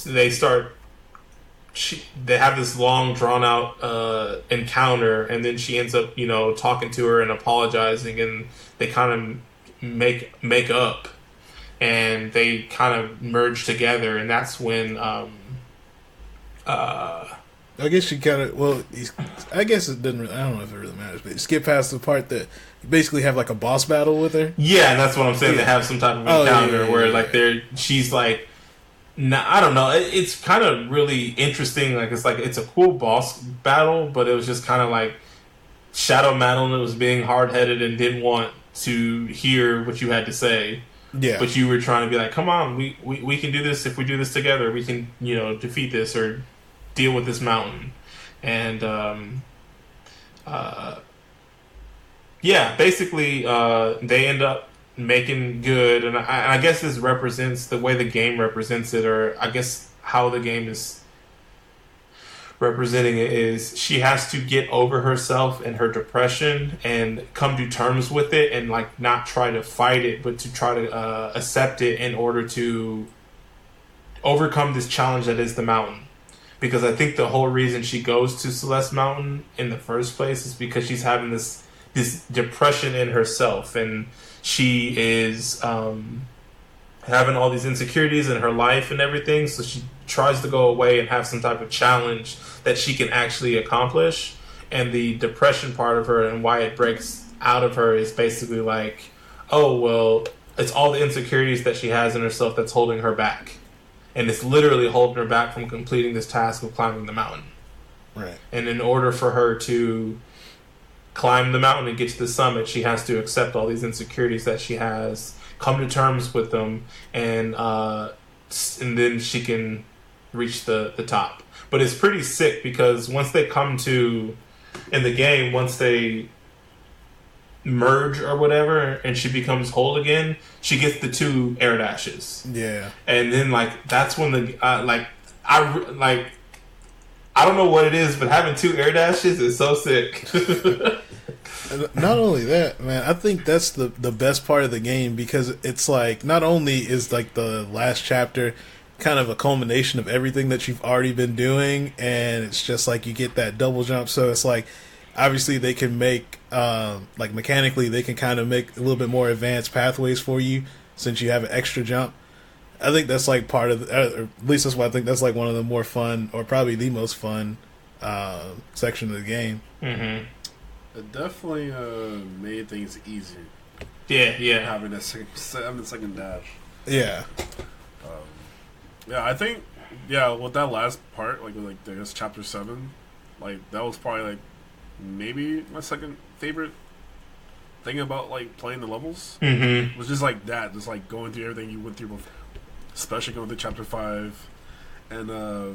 [SPEAKER 1] they have this long, drawn out encounter, and then she ends up, talking to her and apologizing, and they kind of make up, and they kind of merge together, and that's when.
[SPEAKER 2] I guess she kind of. Well, I guess it doesn't. I don't know if it really matters, but you skip past the part that you basically have like a boss battle with her.
[SPEAKER 1] Yeah, and that's what I'm saying. Yeah. They have some type of encounter where like she's like No, I don't know. It's kind of really interesting. It's a cool boss battle, but it was just kind of like Shadow Madeline was being hard headed and didn't want to hear what you had to say.
[SPEAKER 2] Yeah.
[SPEAKER 1] But you were trying to be like, come on, we can do this. If we do this together, we can, defeat this or deal with this mountain. And basically they end up making good, and I guess this represents the way the game represents it, or I guess how the game is representing it is she has to get over herself and her depression and come to terms with it, and like not try to fight it, but to try to accept it in order to overcome this challenge that is the mountain. Because I think the whole reason she goes to Celeste Mountain in the first place is because she's having this depression in herself, and she is having all these insecurities in her life and everything, so she tries to go away and have some type of challenge that she can actually accomplish. And the depression part of her and why it breaks out of her is basically like, oh, well, it's all the insecurities that she has in herself that's holding her back. And it's literally holding her back from completing this task of climbing the mountain.
[SPEAKER 2] Right.
[SPEAKER 1] And in order for her to climb the mountain and get to the summit, she has to accept all these insecurities that she has, come to terms with them, and then she can reach the top. But it's pretty sick because once they come to, in the game, once they merge or whatever, and she becomes whole again, she gets the 2 air dashes.
[SPEAKER 2] Yeah.
[SPEAKER 1] And then that's when I don't know what it is, but having 2 air dashes is so sick.
[SPEAKER 2] Not only that, man, I think that's the best part of the game, because it's like, not only is like the last chapter kind of a culmination of everything that you've already been doing, and it's just like you get that double jump, so it's like obviously they can make mechanically they can kind of make a little bit more advanced pathways for you since you have an extra jump. I think that's like part of or at least that's why I think that's like one of the more fun, or probably the most fun section of the game.
[SPEAKER 1] Mm-hmm.
[SPEAKER 3] It definitely made things easier.
[SPEAKER 1] Yeah.
[SPEAKER 3] Having a second dash.
[SPEAKER 2] Yeah.
[SPEAKER 3] I think with that last part, I guess chapter 7, that was probably maybe my second favorite thing about playing the levels.
[SPEAKER 1] Mm-hmm.
[SPEAKER 3] Was just that, just going through everything you went through before, especially going through chapter 5, and I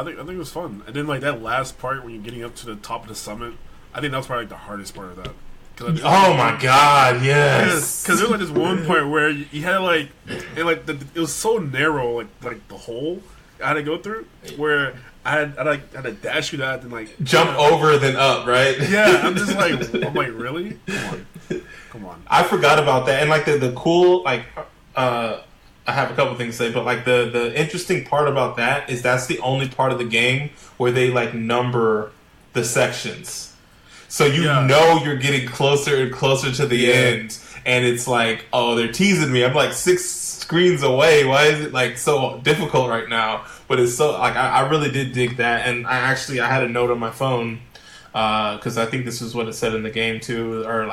[SPEAKER 3] think it was fun. And then that last part when you're getting up to the top of the summit, I think that was probably the hardest part of that.
[SPEAKER 1] Oh my god, yes!
[SPEAKER 3] Because there was this one part where you had it was so narrow, the hole I had to go through, where I had to dash through that and
[SPEAKER 1] jump over then up, right?
[SPEAKER 3] Yeah, I'm just I'm really? Come on.
[SPEAKER 1] I forgot about that, and the cool I have a couple things to say, but the interesting part about that is that's the only part of the game where they number the sections. So know you're getting closer and closer to the end, and it's oh, they're teasing me. I'm 6 screens away. Why is it so difficult right now? But it's so I really did dig that, and I had a note on my phone because I think this is what it said in the game too, or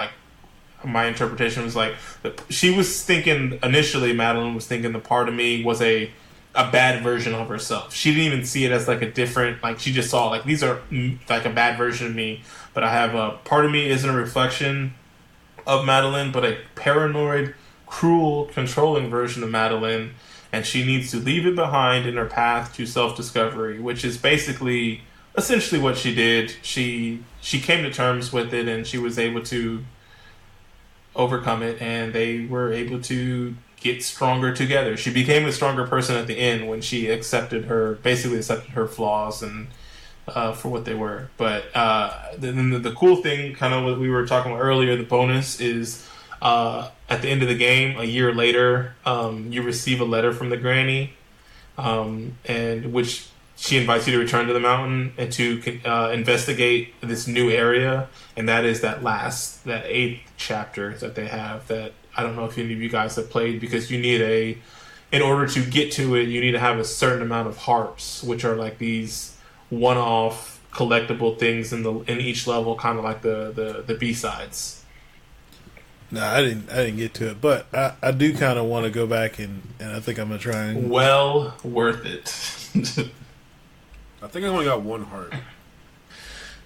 [SPEAKER 1] my interpretation was she was thinking initially, Madeline was thinking the part of me was a bad version of herself. She didn't even see it as a different, she just saw these are a bad version of me, but I have a part of me isn't a reflection of Madeline, but a paranoid, cruel, controlling version of Madeline, and she needs to leave it behind in her path to self-discovery, which is essentially what she did. She came to terms with it, and she was able to overcome it, and they were able to get stronger together. She became a stronger person at the end when she accepted her flaws and for what they were. But then the cool thing, kind of what we were talking about earlier, the bonus is at the end of the game, a year later, you receive a letter from the granny, and which she invites you to return to the mountain and to investigate this new area, and that is that 8th chapter that they have that I don't know if any of you guys have played, because you need in order to get to it, you need to have a certain amount of harps, which are these one-off collectible things in each level, kind of like the B-sides.
[SPEAKER 2] No, I didn't get to it, but I do kind of want to go back and I think I'm gonna try and.
[SPEAKER 1] Well worth it.
[SPEAKER 3] I think I only got one heart.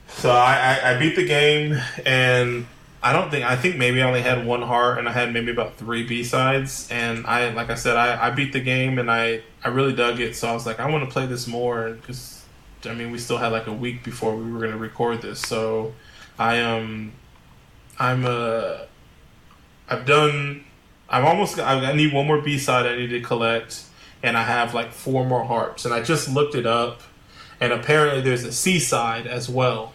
[SPEAKER 1] So I beat the game, and I think maybe I only had one heart, and I had maybe about 3 B-sides, and like I said, I beat the game, and I really dug it, so I was like, I want to play this more, because, I mean, we still had like a week before we were going to record this, so I need one more B-side I need to collect, and I have like 4 more hearts, and I just looked it up, and apparently there's a C-side as well.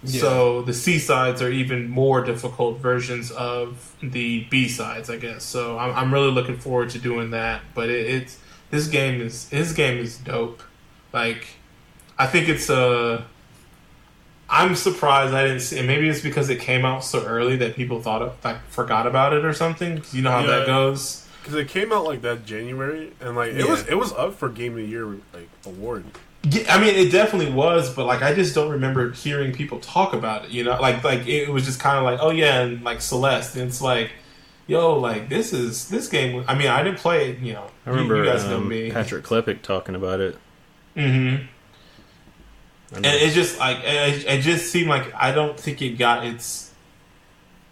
[SPEAKER 1] Yeah. So the C-sides are even more difficult versions of the B-sides, I guess. So I'm really looking forward to doing that. But this game is dope. Like, I think it's I'm surprised I didn't see it. Maybe it's because it came out so early that people forgot about it or something. 'Cause you know how that goes.
[SPEAKER 3] Because it came out like that January, and like it was up for Game of the Year like award.
[SPEAKER 1] Yeah, I mean, it definitely was, but like I just don't remember hearing people talk about it. You know, like it was just kind of like, oh yeah, and like Celeste, and it's like, yo, like this game. I mean, I didn't play it. You know,
[SPEAKER 4] I remember
[SPEAKER 1] you guys know me.
[SPEAKER 4] Patrick Klepek talking about it.
[SPEAKER 1] Mm-hmm. And it's just like it just seemed like I don't think it got its.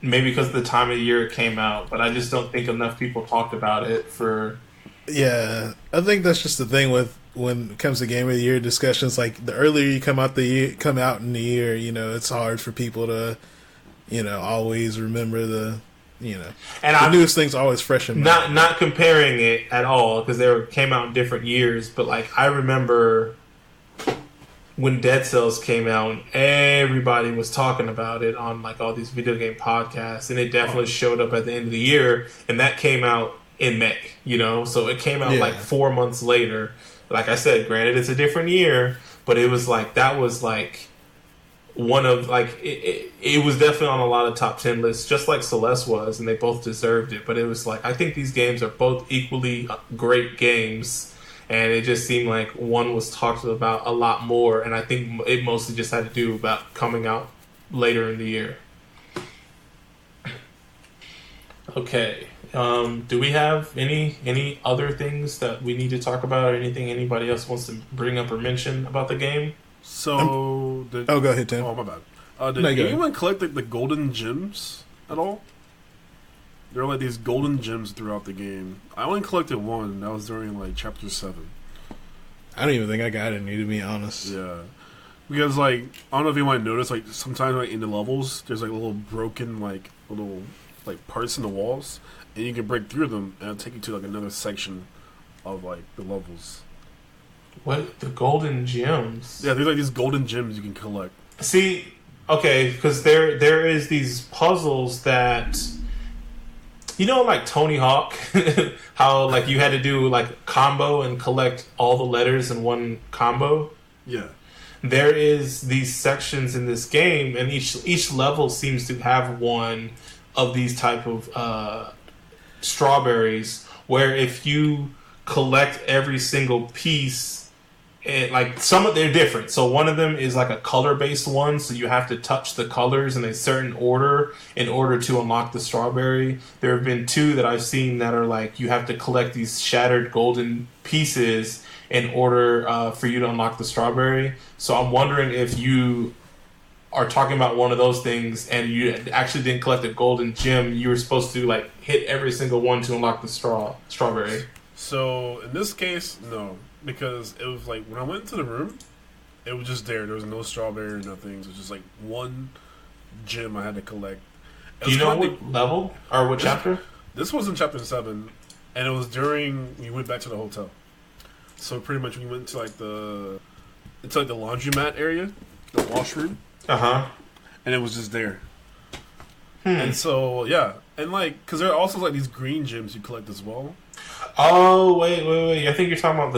[SPEAKER 1] Maybe because of the time of the year it came out, but I just don't think enough people talked about it for.
[SPEAKER 2] Yeah, I think that's just the thing with when it comes to Game of the Year discussions. Like the earlier you come out in the year, you know, it's hard for people to, you know, always remember the newest things always fresh in mind.
[SPEAKER 1] Not comparing it at all because they came out in different years, but like I remember when Dead Cells came out, and everybody was talking about it on like all these video game podcasts, and it definitely showed up at the end of the year, and that came out in May, you know, so it came out like 4 months later. Like I said, granted it's a different year, but it was like that was like one of like it was definitely on a lot of top 10 lists, just like Celeste was, and they both deserved it. But it was like I think these games are both equally great games, and it just seemed like one was talked about a lot more, and I think it mostly just had to do about coming out later in the year. Okay. Do we have any other things that we need to talk about, or anything anybody else wants to bring up or mention about the game?
[SPEAKER 3] So,
[SPEAKER 2] go ahead, Tim.
[SPEAKER 3] Oh, my bad. Did anyone collect the golden gems at all? There are like these golden gems throughout the game. I only collected one. That was during like chapter 7.
[SPEAKER 2] I don't even think I got any, to be honest.
[SPEAKER 3] Yeah, because like I don't know if you might notice, like sometimes like in the levels, there's like little broken like little like parts in the walls. And you can break through them, and it'll take you to like another section of like the levels.
[SPEAKER 1] What, the golden gems?
[SPEAKER 3] Yeah, there's like these golden gems you can collect.
[SPEAKER 1] See, okay, because there is these puzzles that, you know, like Tony Hawk, how like you had to do like combo and collect all the letters in one combo.
[SPEAKER 3] Yeah. There
[SPEAKER 1] is these sections in this game, and each level seems to have one of these type of strawberries, where if you collect every single piece, like they're different. So one of them is like a color based one, so you have to touch the colors in a certain order in order to unlock the strawberry. There have been 2 that I've seen that are like you have to collect these shattered golden pieces in order for you to unlock the strawberry. So I'm wondering if you are talking about one of those things and you actually didn't collect a golden gem, you were supposed to like hit every single one to unlock the strawberry.
[SPEAKER 3] So in this case, no, because it was like when I went into the room, it was just there. There was no strawberry or nothing. It was just like one gem I had to collect.
[SPEAKER 1] Do you know what level or what chapter?
[SPEAKER 3] This was in chapter 7, and it was during we went back to the hotel. So pretty much we went to like the laundromat area, the washroom. And it was just there. And so, yeah. And, like, because there are also, like, these green gems you collect as well.
[SPEAKER 1] Oh, wait. I think you're talking about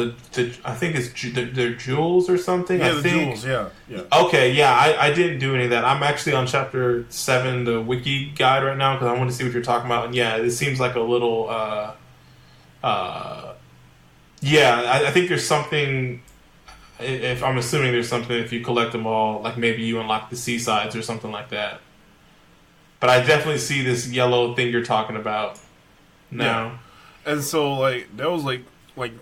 [SPEAKER 1] I think it's they're jewels or something?
[SPEAKER 3] Yeah, jewels, yeah.
[SPEAKER 1] Okay, yeah, I didn't do any of that. I'm actually on chapter 7, the wiki guide right now, because I want to see what you're talking about. And, yeah, it seems like a little, I think there's something... If I'm assuming there's something, if you collect them all, like maybe you unlock the C-sides or something like that. But I definitely see this yellow thing you're talking about now.
[SPEAKER 3] Yeah. And so like that was like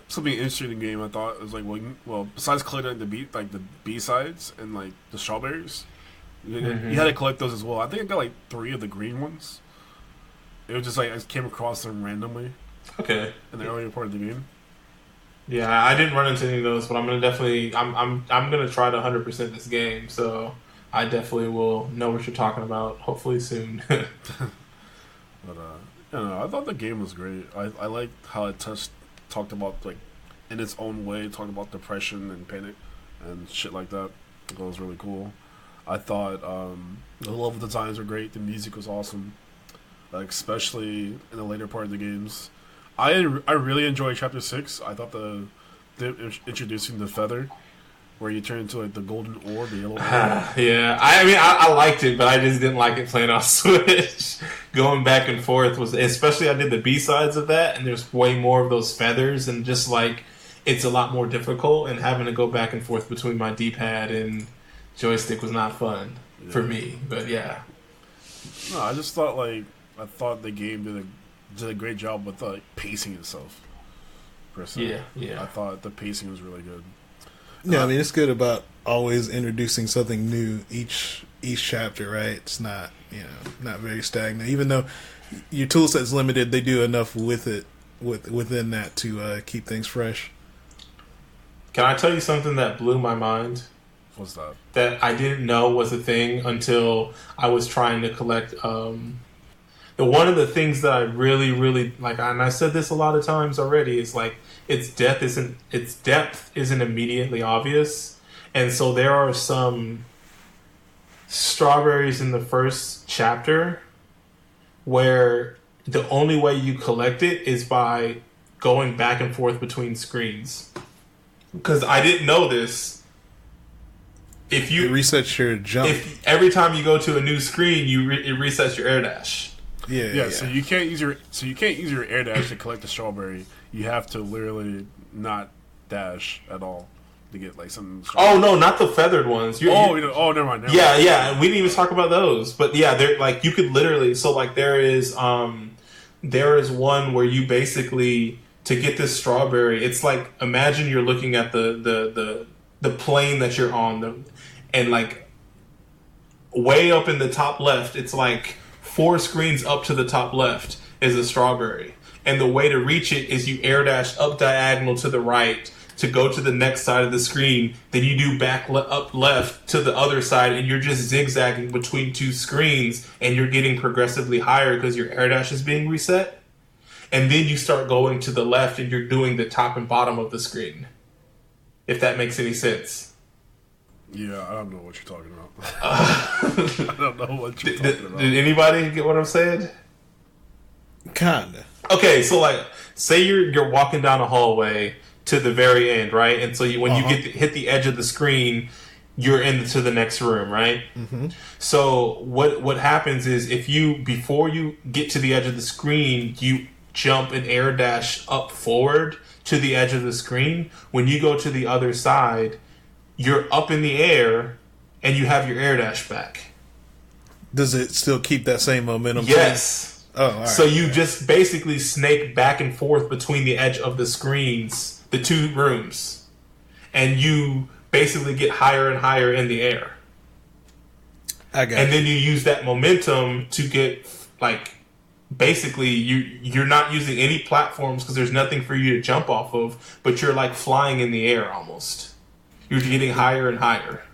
[SPEAKER 3] something interesting in the game. I thought it was like well besides collecting the B sides and like the strawberries, you had to collect those as well. I think I got like 3 of the green ones. It was just like I just came across them randomly.
[SPEAKER 1] Okay.
[SPEAKER 3] In the earlier part of the game.
[SPEAKER 1] Yeah, I didn't run into any of those, but I'm gonna try to 100% this game. So I definitely will know what you're talking about. Hopefully soon.
[SPEAKER 3] But I thought the game was great. I liked how it talked about like in its own way, talked about depression and panic and shit like that. I thought it was really cool. I thought the level designs were great. The music was awesome, like especially in the later part of the games. I really enjoyed Chapter 6. I thought the introducing the feather, where you turn into like the golden orb, the yellow orb.
[SPEAKER 1] Yeah, I mean, I liked it, but I just didn't like it playing on Switch. Going back and forth was, especially I did the B-sides of that, and there's way more of those feathers, and just like, it's a lot more difficult, and having to go back and forth between my D-pad and joystick was not fun for me, but yeah.
[SPEAKER 3] No, I just thought the game did a great job with like pacing itself.
[SPEAKER 1] Yeah.
[SPEAKER 3] I thought the pacing was really good.
[SPEAKER 2] Yeah, I mean it's good about always introducing something new each chapter, right? It's not not very stagnant. Even though your tool set's limited, they do enough with it within that to keep things fresh.
[SPEAKER 1] Can I tell you something that blew my mind?
[SPEAKER 3] What's that?
[SPEAKER 1] That I didn't know was a thing until I was trying to collect. One of the things that I really, really like, and I said this a lot of times already, is like its depth isn't immediately obvious, and so there are some strawberries in the first chapter where the only way you collect it is by going back and forth between screens. Because I didn't know this. If you
[SPEAKER 2] it resets your jump,
[SPEAKER 1] if every time you go to a new screen, it resets your air dash.
[SPEAKER 3] Yeah. So you can't use your air dash to collect the strawberry. You have to literally not dash at all to get like some.
[SPEAKER 1] Oh no, not the feathered ones.
[SPEAKER 3] Never mind.
[SPEAKER 1] Yeah. We didn't even talk about those, but yeah, they're like you could literally. So like there is one where you basically to get this strawberry. It's like imagine you're looking at the plane that you're on, and like way up in the top left, it's like 4 screens up to the top left is a strawberry. And the way to reach it is you air dash up diagonal to the right to go to the next side of the screen. Then you do up left to the other side, and you're just zigzagging between 2 screens, and you're getting progressively higher because your air dash is being reset. And then you start going to the left, and you're doing the top and bottom of the screen. If that makes any sense.
[SPEAKER 3] Yeah, I don't know what you're talking about. I don't know what you're talking about.
[SPEAKER 1] Did anybody get what I'm saying?
[SPEAKER 2] Kinda.
[SPEAKER 1] Okay, so like, say you're walking down a hallway to the very end, right? And so when you hit the edge of the screen, you're into the next room, right?
[SPEAKER 2] Mm-hmm.
[SPEAKER 1] So what happens is before you get to the edge of the screen, you jump and air dash up forward to the edge of the screen. When you go to the other side, you're up in the air and you have your air dash back.
[SPEAKER 2] Does it still keep that same momentum?
[SPEAKER 1] Yes.
[SPEAKER 2] Oh, all right.
[SPEAKER 1] So you just basically snake back and forth between the edge of the screens, the 2 rooms, and you basically get higher and higher in the air. And then you use that momentum to get like. Basically, you're not using any platforms because there's nothing for you to jump off of, but you're like flying in the air almost. You're getting higher and higher.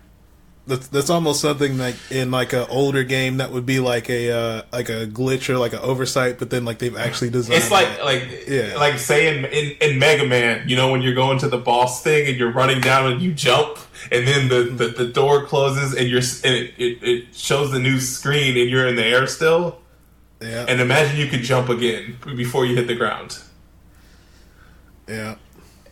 [SPEAKER 2] That's almost something like in like an older game that would be like a glitch or like an oversight, but then like they've actually designed.
[SPEAKER 1] It's like saying in Mega Man, when you're going to the boss thing and you're running down and you jump, and then the door closes and it shows the new screen and you're in the air still.
[SPEAKER 2] Yeah.
[SPEAKER 1] And imagine you could jump again before you hit the ground.
[SPEAKER 2] Yeah.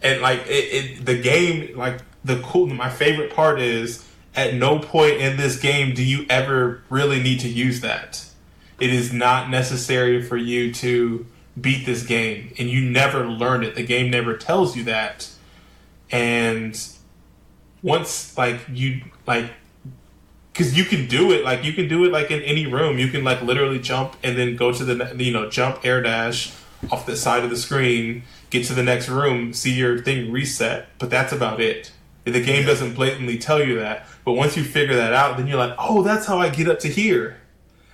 [SPEAKER 1] And like the game, like my favorite part is at no point in this game do you ever really need to use that. It is not necessary for you to beat this game, and you never learn it. The game never tells you that. And once because you can do it like in any room. You can like literally jump and then go to the jump air dash off the side of the screen, get to the next room, see your thing reset, but that's about it. The game doesn't blatantly tell you that, but once you figure that out, then you're like, oh, that's how I get up to here,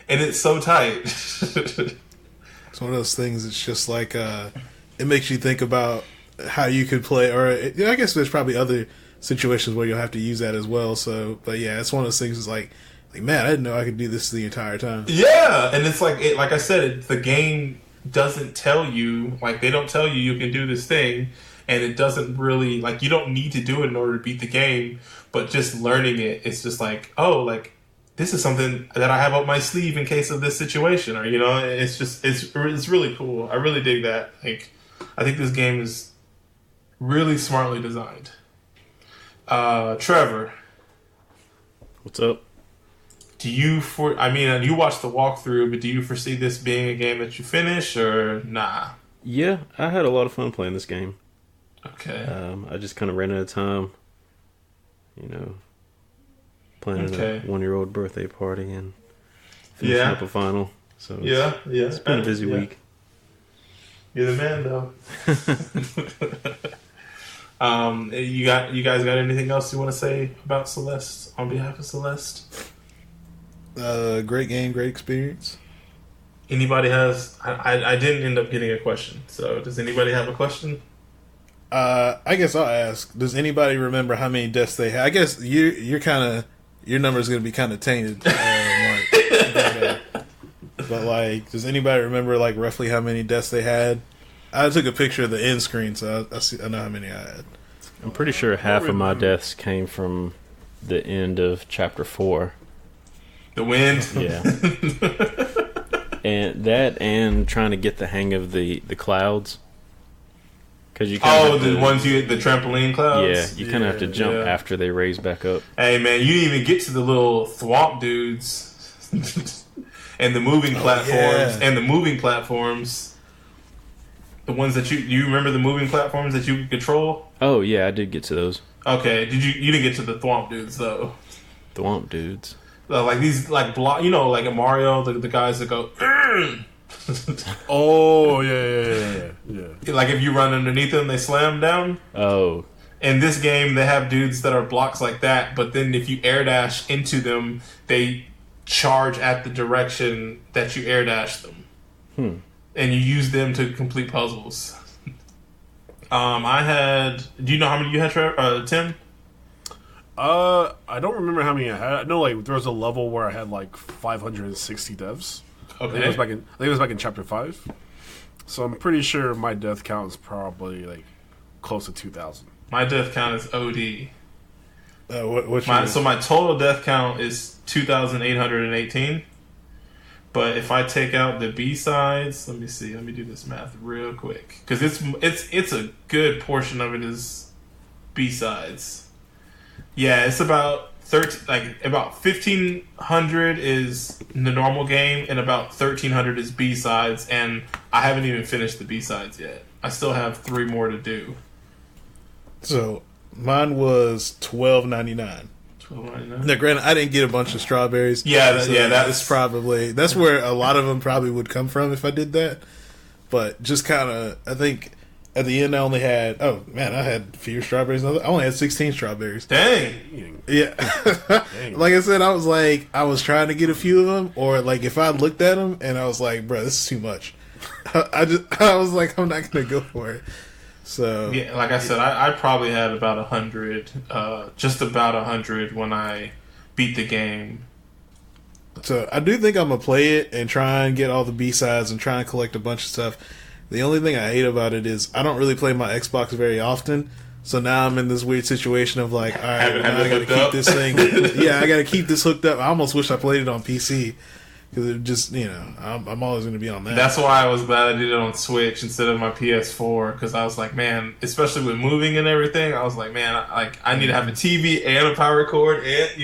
[SPEAKER 1] and it's so tight.
[SPEAKER 2] It's one of those things. It's just like it makes you think about how you could play, or I guess there's probably other situations where you'll have to use that as well. So, but yeah, it's one of those things. It's like man, I didn't know I could do this the entire time.
[SPEAKER 1] Yeah, and it's like like I said, the game doesn't tell you, like they don't tell you can do this thing, and it doesn't really, like, you don't need to do it in order to beat the game, but just learning it, it's just like, oh, like this is something that I have up my sleeve in case of this situation, or it's just it's really cool. I really dig that. Like, I think this game is really smartly designed. Trevor,
[SPEAKER 4] what's up?
[SPEAKER 1] you watched the walkthrough, but do you foresee this being a game that you finish, or nah?
[SPEAKER 4] Yeah, I had a lot of fun playing this game.
[SPEAKER 1] Okay.
[SPEAKER 4] I just kind of ran out of time, planning a 1-year-old birthday party and finishing up a final. So it's been a busy week.
[SPEAKER 1] You're the man, though. You guys got anything else you want to say about Celeste on behalf of Celeste?
[SPEAKER 2] Great game, great experience.
[SPEAKER 1] Anybody has? I didn't end up getting a question. So does anybody have a question?
[SPEAKER 2] I guess I'll ask. Does anybody remember how many deaths they had? I guess you're kind of, your number is going to be kind of tainted, Marq. But like, does anybody remember like roughly how many deaths they had? I took a picture of the end screen, so I know how many I had.
[SPEAKER 4] I'm pretty sure half of my deaths came from the end of chapter 4.
[SPEAKER 1] The wind?
[SPEAKER 4] Yeah. and trying to get the hang of the clouds. Cause you
[SPEAKER 1] the trampoline clouds?
[SPEAKER 4] Yeah, you kind of have to jump after they raise back up.
[SPEAKER 1] Hey man, you didn't even get to the little thwomp dudes and the moving platforms. The ones that you remember, the moving platforms that you could control?
[SPEAKER 4] Oh yeah, I did get to those.
[SPEAKER 1] Okay, you didn't get to the thwomp dudes though.
[SPEAKER 4] Thwomp dudes.
[SPEAKER 1] Like these, like like in Mario, the guys that go.
[SPEAKER 3] Oh yeah.
[SPEAKER 1] Like if you run underneath them, they slam down.
[SPEAKER 4] Oh.
[SPEAKER 1] In this game, they have dudes that are blocks like that, but then if you air dash into them, they charge at the direction that you air dash them, and you use them to complete puzzles. I had. Do you know how many you had, Tim?
[SPEAKER 3] I don't remember how many I had. I know like there was a level where I had like 560 deaths.
[SPEAKER 1] Okay.
[SPEAKER 3] I think it was back in chapter 5. So I'm pretty sure my death count is probably like close to 2,000.
[SPEAKER 1] My death count is OD.
[SPEAKER 2] So
[SPEAKER 1] my total death count is 2,818. But if I take out the B-sides, let me see. Let me do this math real quick, because it's a good portion of it is B-sides. Yeah, it's about 1,500 is the normal game, and about 1,300 is B-sides, and I haven't even finished the B-sides yet. I still have 3 more to do.
[SPEAKER 2] So mine was $12.99.
[SPEAKER 1] $12.99.
[SPEAKER 2] Now, granted, I didn't get a bunch of strawberries.
[SPEAKER 1] That's
[SPEAKER 2] where a lot of them probably would come from if I did that. But just kind of, I think at the end I only had, I had fewer strawberries. I only had 16 strawberries.
[SPEAKER 1] Dang.
[SPEAKER 2] Yeah.
[SPEAKER 3] Dang.
[SPEAKER 2] Like I said, I was trying to get a few of them, or like if I looked at them and I was like, bro, this is too much. I was like, I'm not going to go for it. So
[SPEAKER 1] yeah, like I said, I probably had about 100, just about 100 when I beat the game.
[SPEAKER 2] So I do think I'm gonna play it and try and get all the B-sides and try and collect a bunch of stuff. The only thing I hate about it is I don't really play my Xbox very often. So now I'm in this weird situation of like, all right, now I gotta keep this thing. Yeah, I gotta keep this hooked up. I almost wish I played it on PC. Because it just, I'm always going to be on that.
[SPEAKER 1] That's why I was glad I did it on Switch instead of my PS4. Because I was like, man, especially with moving and everything, I was like, man, I need to have a TV and a power cord, and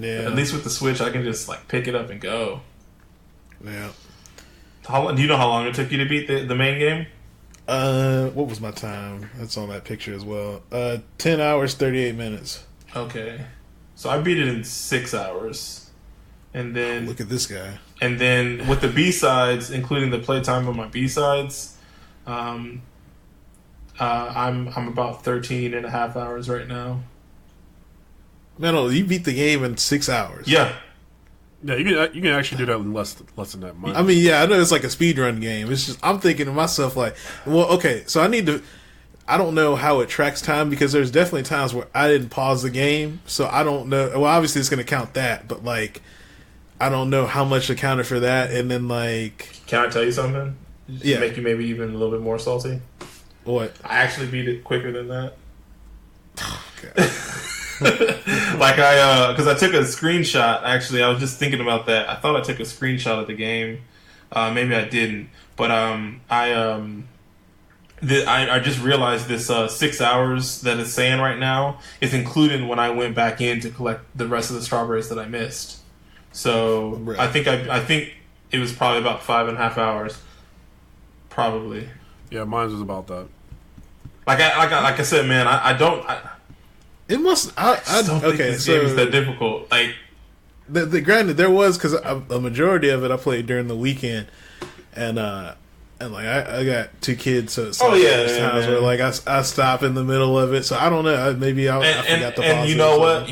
[SPEAKER 1] at least with the Switch, I can just like pick it up and go.
[SPEAKER 2] Yeah.
[SPEAKER 1] Do you know how long it took you to beat the main game?
[SPEAKER 2] What was my time? That's on that picture as well. 10 hours, 38 minutes.
[SPEAKER 1] Okay. So I beat it in 6 hours, and then
[SPEAKER 2] Look at this guy.
[SPEAKER 1] And then with the B-sides, including the playtime of my B-sides, I'm about 13 and a half hours right now.
[SPEAKER 2] Man, no, you beat the game in 6 hours.
[SPEAKER 1] Yeah.
[SPEAKER 3] Yeah, you can actually do that in less than that.
[SPEAKER 2] I mean, yeah, I know it's like a speedrun game. It's just I'm thinking to myself like, well, okay, so I don't know how it tracks time because there's definitely times where I didn't pause the game, so I don't know. Well, obviously it's going to count that, but like, I don't know how much accounted for that. And then like,
[SPEAKER 1] can I tell you something?
[SPEAKER 2] Yeah,
[SPEAKER 1] make you maybe even a little bit more salty.
[SPEAKER 2] What?
[SPEAKER 1] I actually beat it quicker than that.
[SPEAKER 2] Okay.
[SPEAKER 1] Like because I took a screenshot. Actually, I was just thinking about that. I thought I took a screenshot of the game. Maybe I didn't, but I just realized this 6 hours that it's saying right now is included when I went back in to collect the rest of the strawberries that I missed. So
[SPEAKER 2] Right.
[SPEAKER 1] I think it was probably about 5.5 hours, probably.
[SPEAKER 3] Yeah, mine was about that.
[SPEAKER 1] Like I said, man,
[SPEAKER 2] It must. I
[SPEAKER 1] don't think
[SPEAKER 2] okay,
[SPEAKER 1] this
[SPEAKER 2] so
[SPEAKER 1] game is that difficult. Like,
[SPEAKER 2] the granted, there was because a majority of it I played during the weekend, and like I got 2 kids, so it's there's times where like I stop in the middle of it, so I don't know. Maybe I forgot to pause.
[SPEAKER 1] And you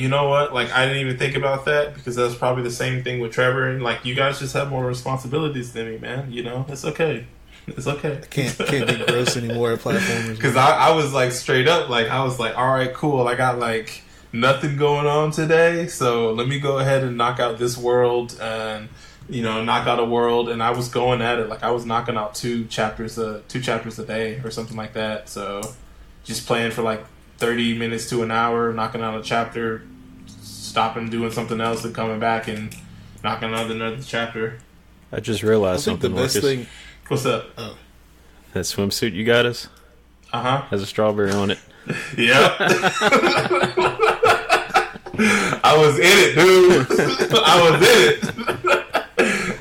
[SPEAKER 1] know what? Like, I didn't even think about that because that's probably the same thing with Trevor. And like, you guys just have more responsibilities than me, man. You know, it's okay. It's okay.
[SPEAKER 2] Can't be gross anymore at platformers.
[SPEAKER 1] Because I was like straight up, like I was like, all right, cool. I got like nothing going on today, so let me go ahead and knock out this world and knock out a world. And I was going at it like I was knocking out 2 chapters a day or something like that. So just playing for like 30 minutes to an hour, knocking out a chapter, stopping, doing something else, and coming back and knocking out another chapter.
[SPEAKER 4] I just realized
[SPEAKER 2] I think
[SPEAKER 4] something.
[SPEAKER 2] the best
[SPEAKER 4] Marcus.
[SPEAKER 2] thing.
[SPEAKER 1] What's up?
[SPEAKER 2] Oh.
[SPEAKER 4] That swimsuit you got us has a strawberry on it.
[SPEAKER 1] Yeah. I was in it, dude. I was in it.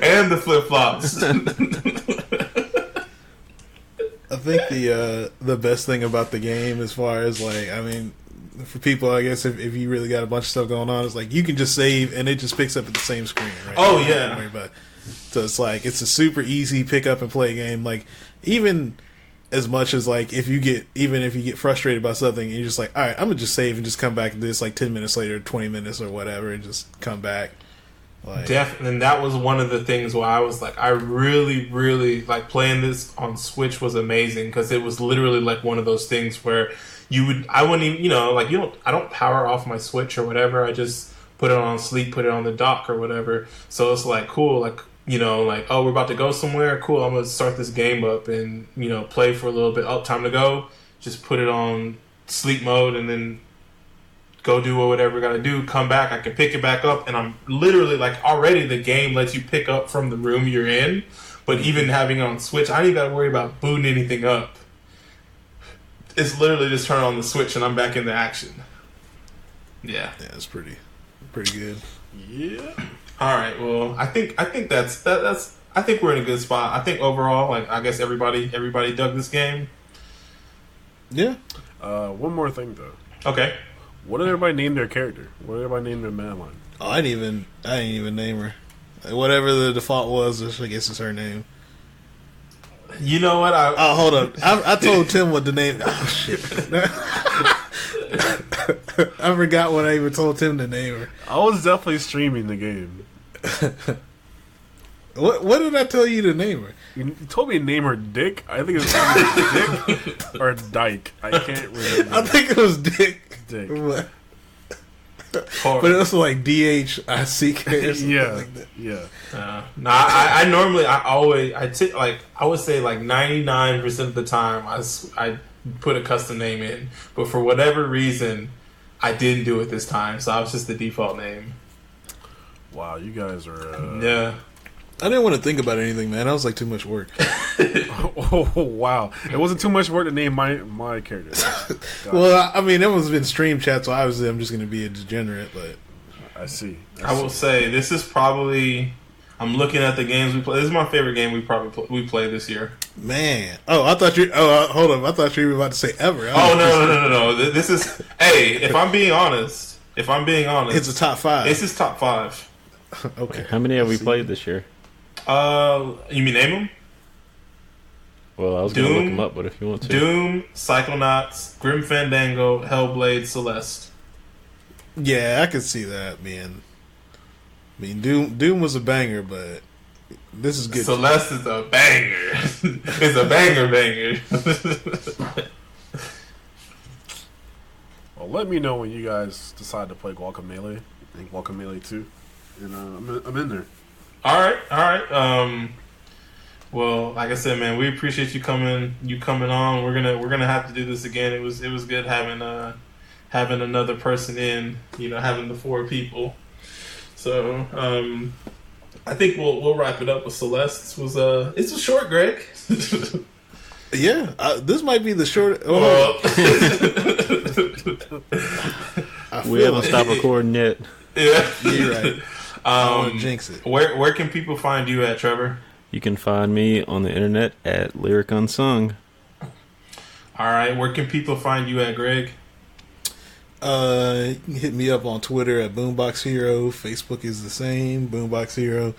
[SPEAKER 1] And the flip flops.
[SPEAKER 2] I think the best thing about the game, as far as like, I mean, for people, I guess if you really got a bunch of stuff going on, it's like you can just save and it just picks up at the same screen, right?
[SPEAKER 1] Oh yeah.
[SPEAKER 2] So it's like it's a super easy pick up and play game. Like even as much as like if you get frustrated by something, and you're just like, all right, I'm gonna just save and just come back to this like 10 minutes later, 20 minutes or whatever, and just come back. Like,
[SPEAKER 1] Definitely, and that was one of the things where I was like, I really, really like playing this on Switch was amazing because it was literally like one of those things where I wouldn't even, I don't power off my Switch or whatever. I just put it on sleep, put it on the dock or whatever. So it's like cool, like, oh, we're about to go somewhere. Cool, I'm gonna start this game up and play for a little bit. Oh, time to go. Just put it on sleep mode and then go do whatever we gotta do, come back, I can pick it back up, and I'm literally like already the game lets you pick up from the room you're in, but even having it on Switch, I don't even gotta worry about booting anything up. It's literally just turn on the Switch and I'm back in the action. Yeah.
[SPEAKER 2] Yeah, it's pretty good.
[SPEAKER 3] Yeah.
[SPEAKER 1] Alright, well I think that's I think we're in a good spot. I think overall, like I guess everybody dug this game.
[SPEAKER 2] Yeah.
[SPEAKER 3] One more thing though.
[SPEAKER 1] Okay.
[SPEAKER 3] What did everybody name their character? What did everybody name their Madeline?
[SPEAKER 2] Oh, I didn't even name her. Whatever the default was, I guess it's her name.
[SPEAKER 1] You know what?
[SPEAKER 2] Hold up. I told Tim what the name. Oh shit! I forgot what I even told Tim to name her.
[SPEAKER 3] I was definitely streaming the game.
[SPEAKER 2] What did I tell you to name her?
[SPEAKER 3] You told me to name her Dick. I think it's either Dick or Dyke. I can't remember.
[SPEAKER 2] I think it was Dick.
[SPEAKER 3] Dick.
[SPEAKER 2] But it was like DHICK or something like that.
[SPEAKER 3] Yeah.
[SPEAKER 1] No, I would say like 99% of the time I put a custom name in, but for whatever reason I didn't do it this time, so I was just the default name.
[SPEAKER 3] Wow, you guys are
[SPEAKER 1] yeah.
[SPEAKER 2] I didn't want to think about anything, man. That was like too much work.
[SPEAKER 3] Oh wow! It wasn't too much work to name my character.
[SPEAKER 2] Well, I mean, it was been stream chat, so obviously I'm just going to be a degenerate. But
[SPEAKER 3] I see.
[SPEAKER 1] I will say this is probably. I'm looking at the games we play. This is my favorite game we played this year.
[SPEAKER 2] Man, I thought you. Hold on. I thought you were about to say ever.
[SPEAKER 1] Oh no! This is. Hey, if I'm being honest, If I'm being honest,
[SPEAKER 2] It's a top 5.
[SPEAKER 1] It's his top 5.
[SPEAKER 2] Okay.
[SPEAKER 4] How many have we played this year?
[SPEAKER 1] You mean name them?
[SPEAKER 4] Well, I was going to look them up, but if you want to.
[SPEAKER 1] Doom, Psychonauts, Grim Fandango, Hellblade, Celeste.
[SPEAKER 2] Yeah, I could see that being. I mean, Doom was a banger, but this is good.
[SPEAKER 1] Celeste is a banger. It's a banger.
[SPEAKER 3] Well, let me know when you guys decide to play Guacamelee. I think Guacamelee 2. And I'm in there.
[SPEAKER 1] All right. Well, like I said, man, we appreciate you coming on. We're gonna have to do this again. It was good having another person in. Having the 4 people. So I think we'll wrap it up with Celeste. It's a short, Greg.
[SPEAKER 2] Yeah, this might be the short.
[SPEAKER 4] We haven't stopped recording yet.
[SPEAKER 1] Yeah,
[SPEAKER 2] you're right. I don't want to jinx it.
[SPEAKER 1] Where can people find you at, Trevor?
[SPEAKER 4] You can find me on the internet at Lyric Unsung.
[SPEAKER 1] All right, where can people find you at, Greg?
[SPEAKER 2] You can hit me up on Twitter at Boombox Hero. Facebook is the same, Boombox Hero.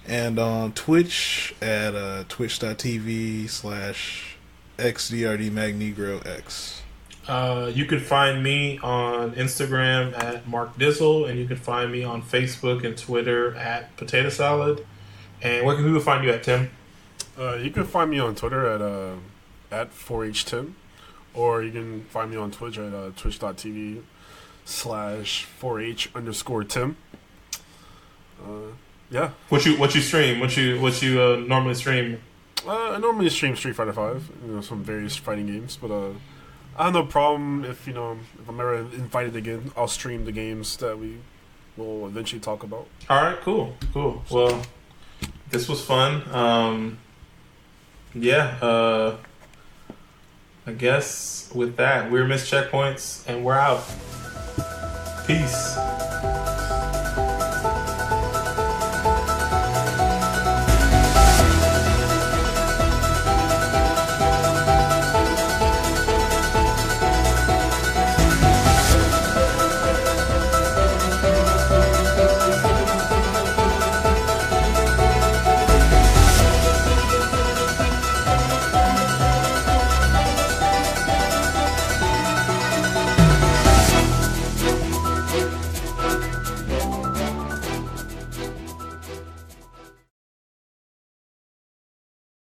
[SPEAKER 2] And on Twitch at twitch.tv/xdrdmagnegrox.
[SPEAKER 1] You can find me on Instagram at Marq Dizzle, and you can find me on Facebook and Twitter at Potato Salad. And where can people find you at, Tim?
[SPEAKER 3] You can find me on Twitter at 4htim, or you can find me on Twitch at twitch.tv/4h_Tim. Yeah.
[SPEAKER 1] What you stream? What you normally stream?
[SPEAKER 3] I normally stream Street Fighter 5, some various fighting games, but I have no problem if I'm ever invited again, I'll stream the games that we will eventually talk about.
[SPEAKER 1] All right, cool. Well, this was fun. I guess with that, we're Missed Checkpoints, and we're out. Peace.